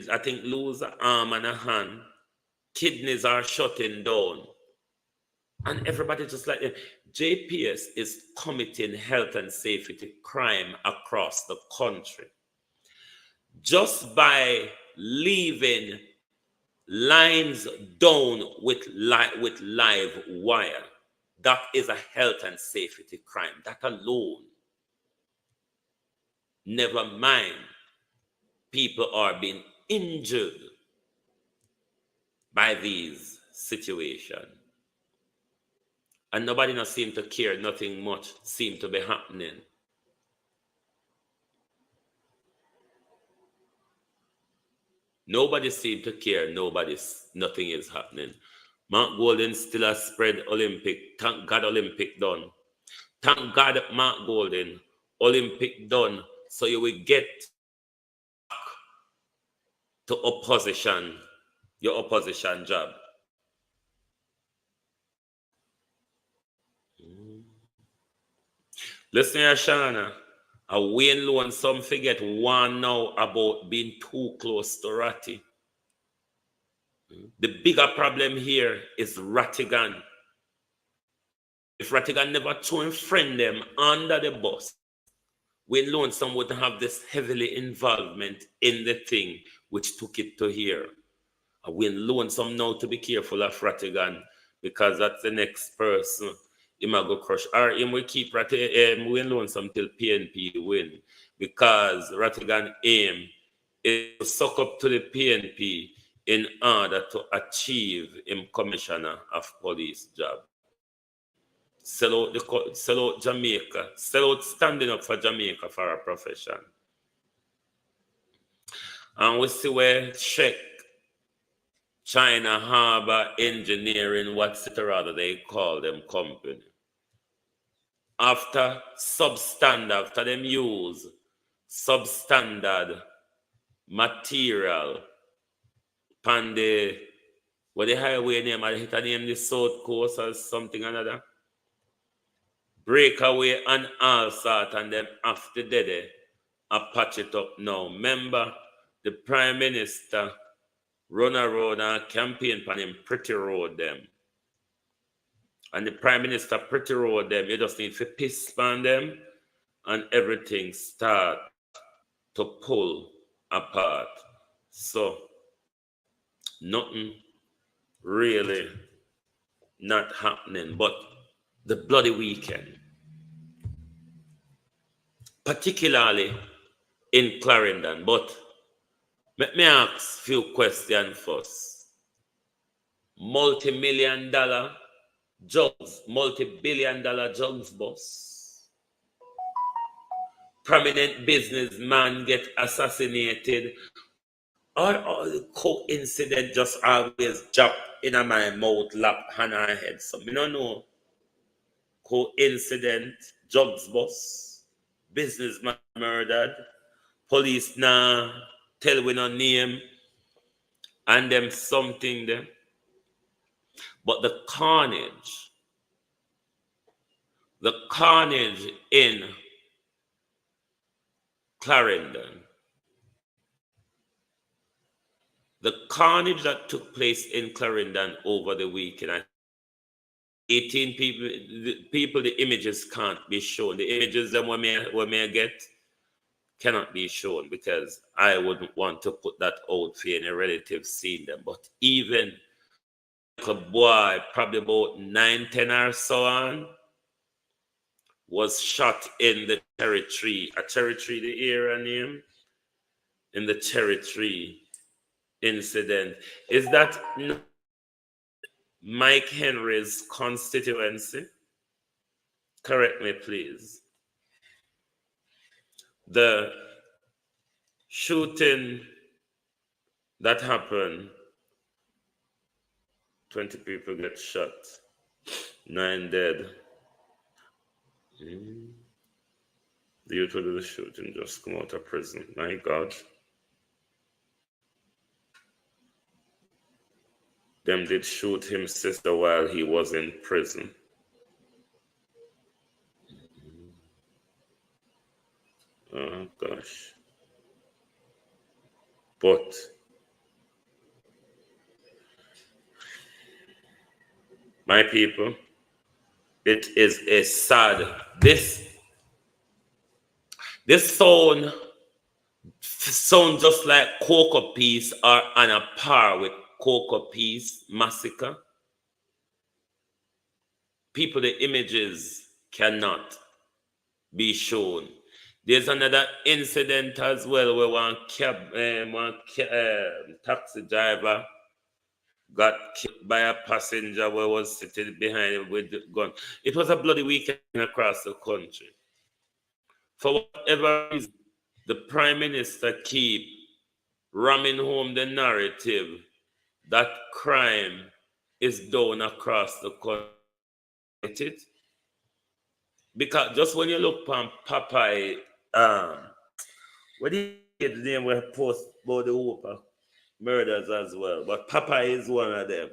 Speaker 4: I think lose an arm and a hand. Kidneys are shutting down. And everybody just like them. JPS is committing health and safety crime across the country. Just by leaving lines down with live wire, that is a health and safety crime. That alone. Never mind, people are being injured by these situations. And nobody not seem to care, nothing much seem to be happening. Nobody seem to care, nothing is happening. Mark Golden still a spread Olympic. Thank God Olympic done. Thank God Mark Golden, Olympic done. So you will get back to opposition, your opposition job. Listen here, Shana. A Wayne Loan, some forget one now about being too close to Ratty. The bigger problem here is Rattigan. If Rattigan never threw him friend them under the bus, Wayne Lonesome wouldn't have this heavily involvement in the thing which took it to here. Wayne Lonesome now to be careful of Rattigan, because that's the next person he might go crush. Or him will keep Wayne Lonesome till PNP win, because Rattigan aim is to suck up to the PNP in order to achieve him commissioner of police job. Sell out Jamaica, sell out standing up for Jamaica for a profession. And we see where check China Harbor Engineering, what's it rather they call them company. After substandard, after them use substandard material, pan the, what the highway name, I hit a name the South Coast or something another. Breakaway and all sort, and then after that, I patch it up now. Remember, the Prime Minister run around and campaign on him, pretty road them. And the Prime Minister pretty road them, you just need to piss on them, and everything start to pull apart. So, nothing really not happening, but the bloody weekend, particularly in Clarendon. But let me ask a few questions first. Multi-million-dollar drugs, multi-billion-dollar drugs boss. Prominent businessman get assassinated. Or the coincidence just always drop in my mouth, lap, hand, and head. So, I don't know. Coincident, drugs boss, businessman murdered, police now tell we no name, and them something there. But the carnage in Clarendon, the carnage that took place in Clarendon over the weekend, 18 people, the images can't be shown. The images that we may get cannot be shown, because I wouldn't want to put that out for any relative seeing them. But even a boy, probably about 9, 10 or so on, was shot in the cherry tree. A cherry tree, the area name? In the cherry tree incident. Is that Mike Henry's constituency? Correct me, please. the shooting that happened, 20 people get shot, 9 dead. The youth who did the shooting just come out of prison. My God. Them did shoot him sister while he was in prison. Oh gosh. But my people, it is a sad. This sound just like Cocoa Peace or on a par with Cocoa Peace massacre. People, the images cannot be shown. There's another incident as well where one taxi driver got killed by a passenger who was sitting behind him with the gun. It was a bloody weekend across the country. For whatever reason, the Prime Minister keep ramming home the narrative that crime is down across the country. Because just when you look on Popeye, what is the name we post about the Whopper murders as well? But Popeye is one of them.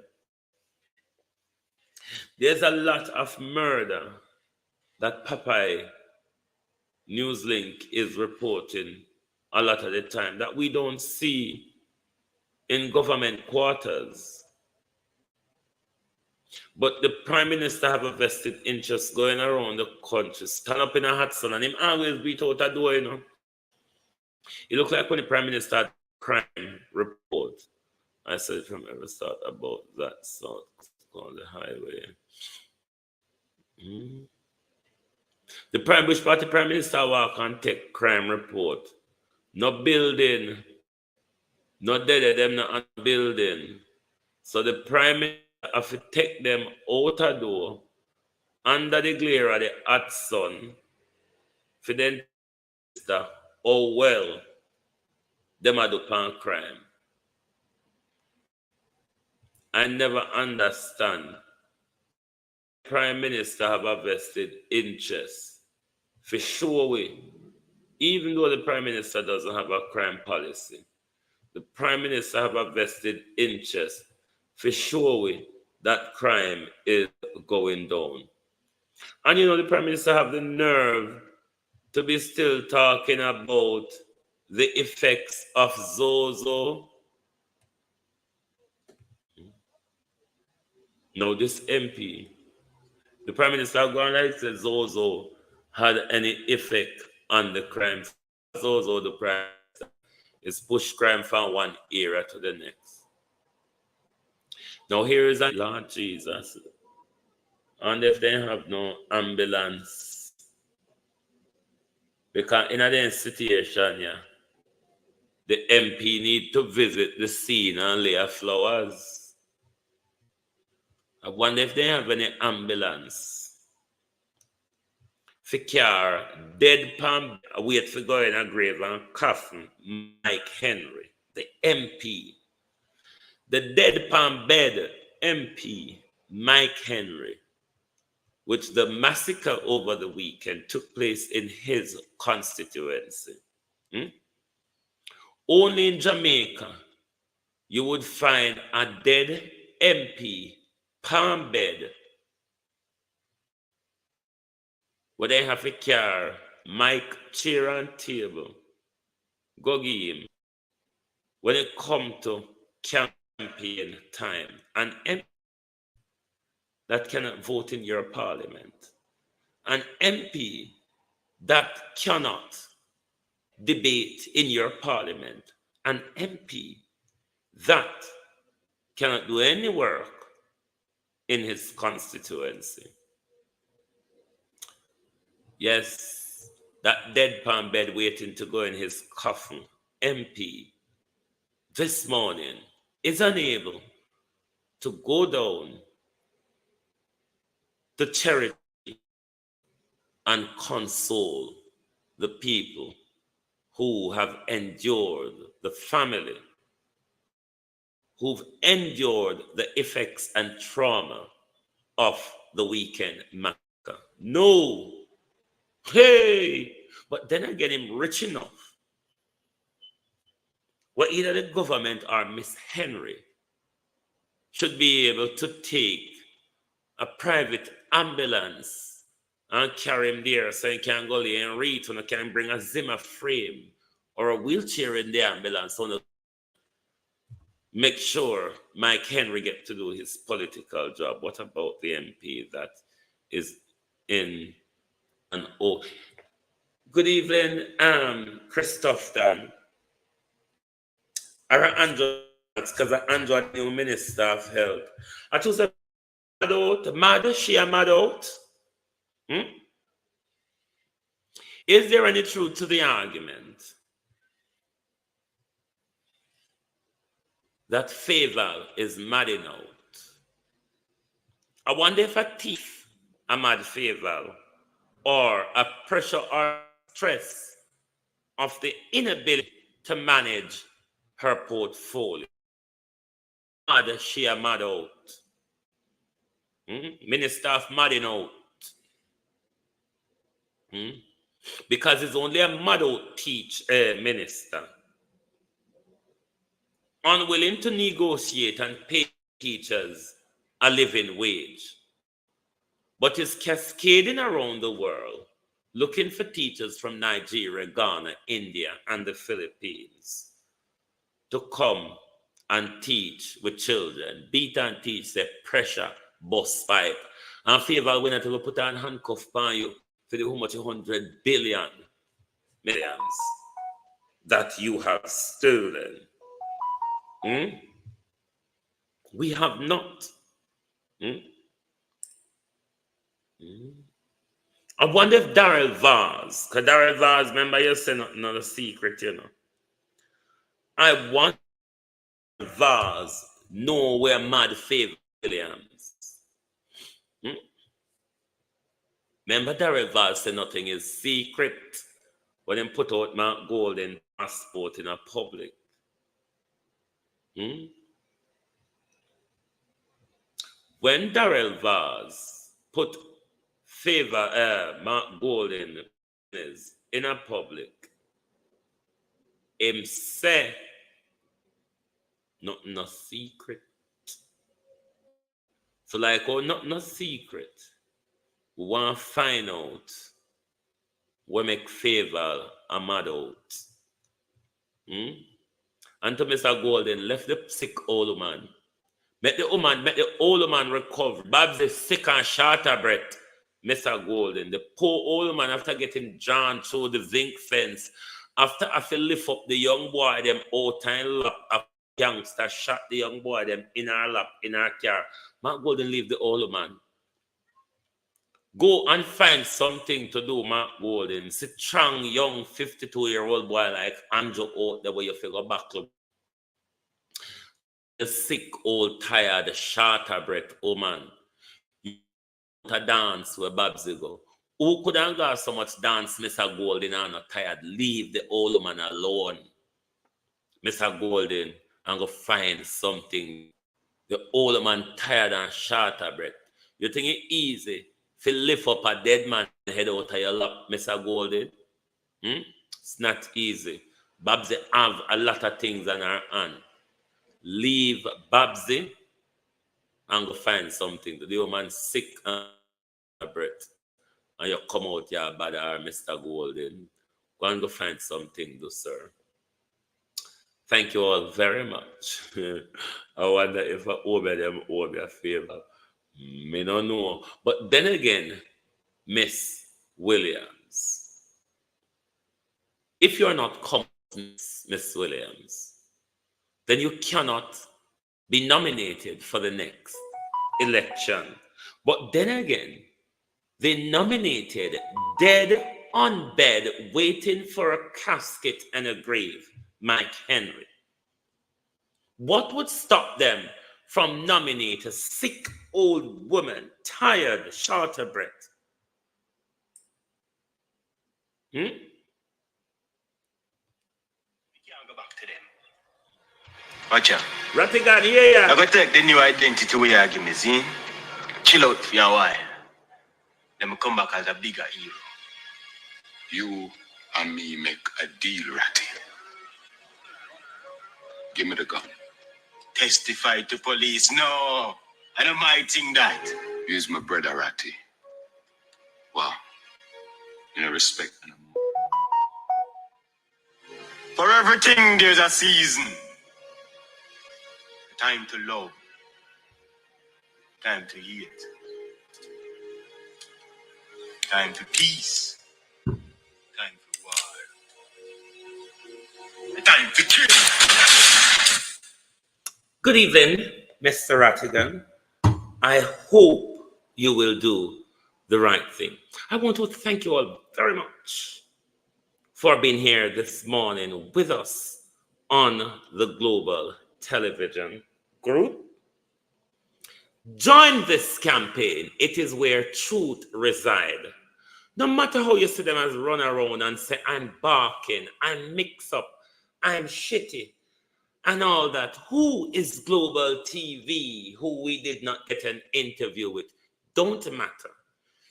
Speaker 4: There's a lot of murder that Popeye Newslink is reporting a lot of the time that we don't see in government quarters. But the Prime Minister have a vested interest going around the country, stand up in a hot sun, and him always beat out a door, you know. It looked like when the Prime Minister had crime report. I said from ever start about that sort on the highway. The Bush Party Prime Minister walk and take crime report. No building, no dead them not building. So the Prime Minister have to take them out a door under the glare of the hot sun for them to oh well them are do pan crime. I never understand. Prime Minister have a vested interest. For sure we, even though the Prime Minister doesn't have a crime policy, the Prime Minister have a vested interest for sure we, that crime is going down. And you know, the Prime Minister have the nerve to be still talking about the effects of Zozo. Now this MP, the Prime Minister going like said Zozo had any effect on the crime. Zozo, the Prime Minister, is push crime from one era to the next. Now here is a Lord Jesus. And if they have no ambulance, because in a situation, yeah, the MP need to visit the scene and lay flowers. I wonder if they have any ambulance. For car, dead palm, wait for going a grave and coffin, Mike Henry, the MP. The dead palm bed MP, Mike Henry, which the massacre over the weekend took place in his constituency. Only in Jamaica, you would find a dead MP palm bed where they have a car, Mike chair and table, go give him. When it come to campaign time, an MP that cannot vote in your parliament, an MP that cannot debate in your parliament, an MP that cannot do any work in his constituency. Yes, that dead palm bed waiting to go in his coffin, MP, this morning is unable to go down to charity and console the people who have endured, the family who've endured the effects and trauma of the weekend massacre. No. Hey! But then again, him rich enough where either the government or Miss Henry should be able to take a private ambulance and carry him there so he can go there and read, and can bring a Zimmer frame or a wheelchair in the ambulance so make sure Mike Henry get to do his political job. What about the MP that is in an oath? Good evening, Christoph Dan. Andrew, because Andrew, new Minister of Health. I choose a mad, she a mad out. Is there any truth to the argument that Favor is madding out? I wonder if a thief a mad Favor or a pressure or stress of the inability to manage her portfolio. Mad, she a mad out. Minister of madding out. Because it's only a mad out minister. Unwilling to negotiate and pay teachers a living wage, but is cascading around the world looking for teachers from Nigeria, Ghana, India, and the Philippines to come and teach with children, beat and teach the pressure bus pipe. And Favor, when I will put on handcuff on you for the how much 100 billion millions that you have stolen. We have not. I wonder if Darrell Vaz, because Darrell Vaz, remember you said not a secret, you know. I want Vaz know where Mad Favor Williams. Remember Darrell Vaz said nothing is secret when they put out my golden passport in a public. When Darrell Vaz put Favor Mark Golden in a public, him say not no secret. So like not no secret. We want to find out what make Favor a mad out. And to Mr. Golden left the sick old man. Make the old man recover. Babs is sick and short of breath. Mr. Golden, the poor old man, after getting drawn through the zinc fence, after lift up the young boy, them all time lap, a youngster shot the young boy, them in our lap, in our car. Mark Golden leave the old man. Go and find something to do, Mark Golden. Strong, young, 52-year-old boy like Andrew out there where you figure back to the sick, old, tired, shorter breath, old man. You want to dance where Babsy go. Who couldn't go so much dance, Mr. Golden, and not tired? Leave the old man alone. Mr. Golden, and go find something. The old man tired and shorter breath. You think it easy to lift up a dead man head out of your lap, Mr. Golden? It's not easy. Babsy have a lot of things on her hand. Leave Babsy and go find something. The old man sick and breath. And you come out here bad Mr. Golden. Go and go find something to sir. Thank you all very much. I wonder if I owe them a favor. Me don't know. But then again, Miss Williams, if you're not competent, Miss Williams, then you cannot be nominated for the next election. But then again, they nominated dead on bed, waiting for a casket and a grave, Mike Henry. What would stop them from nominating a sick old woman, tired, short of breath?
Speaker 5: Watch out.
Speaker 4: Ratigan, yeah.
Speaker 5: I'm going to take the new identity we are giving me, see? Chill out for a while. Then we come back as a bigger hero.
Speaker 6: You and me make a deal, Ratty. Give me the gun.
Speaker 5: Testify to police. No, I don't mind think that.
Speaker 6: Use my brother, Ratty. Wow. You know, respect no more.
Speaker 5: For everything, there's a season. Time to love. Time to hate. Time for peace. Time for war. Time to kill.
Speaker 4: Good evening, Mr. Rattigan. I hope you will do the right thing. I want to thank you all very much for being here this morning with us on the Global Television Group. Join this campaign. It is where truth resides. No matter how you see them as run around and say, I'm barking, I'm mixed up, I'm shitty, and all that. Who is Global TV, who we did not get an interview with? Don't matter.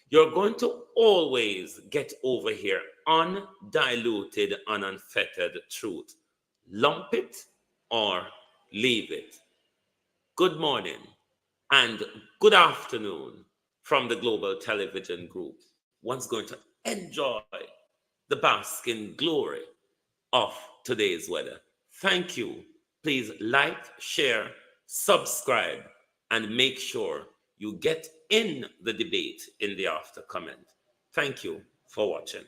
Speaker 4: You're going to always get over here undiluted and unfettered truth. Lump it or leave it. Good morning and good afternoon from the Global Television Group. One's going to enjoy the basking glory of today's weather. Thank you. Please like, share, subscribe, and make sure you get in the debate in the after comment. Thank you for watching.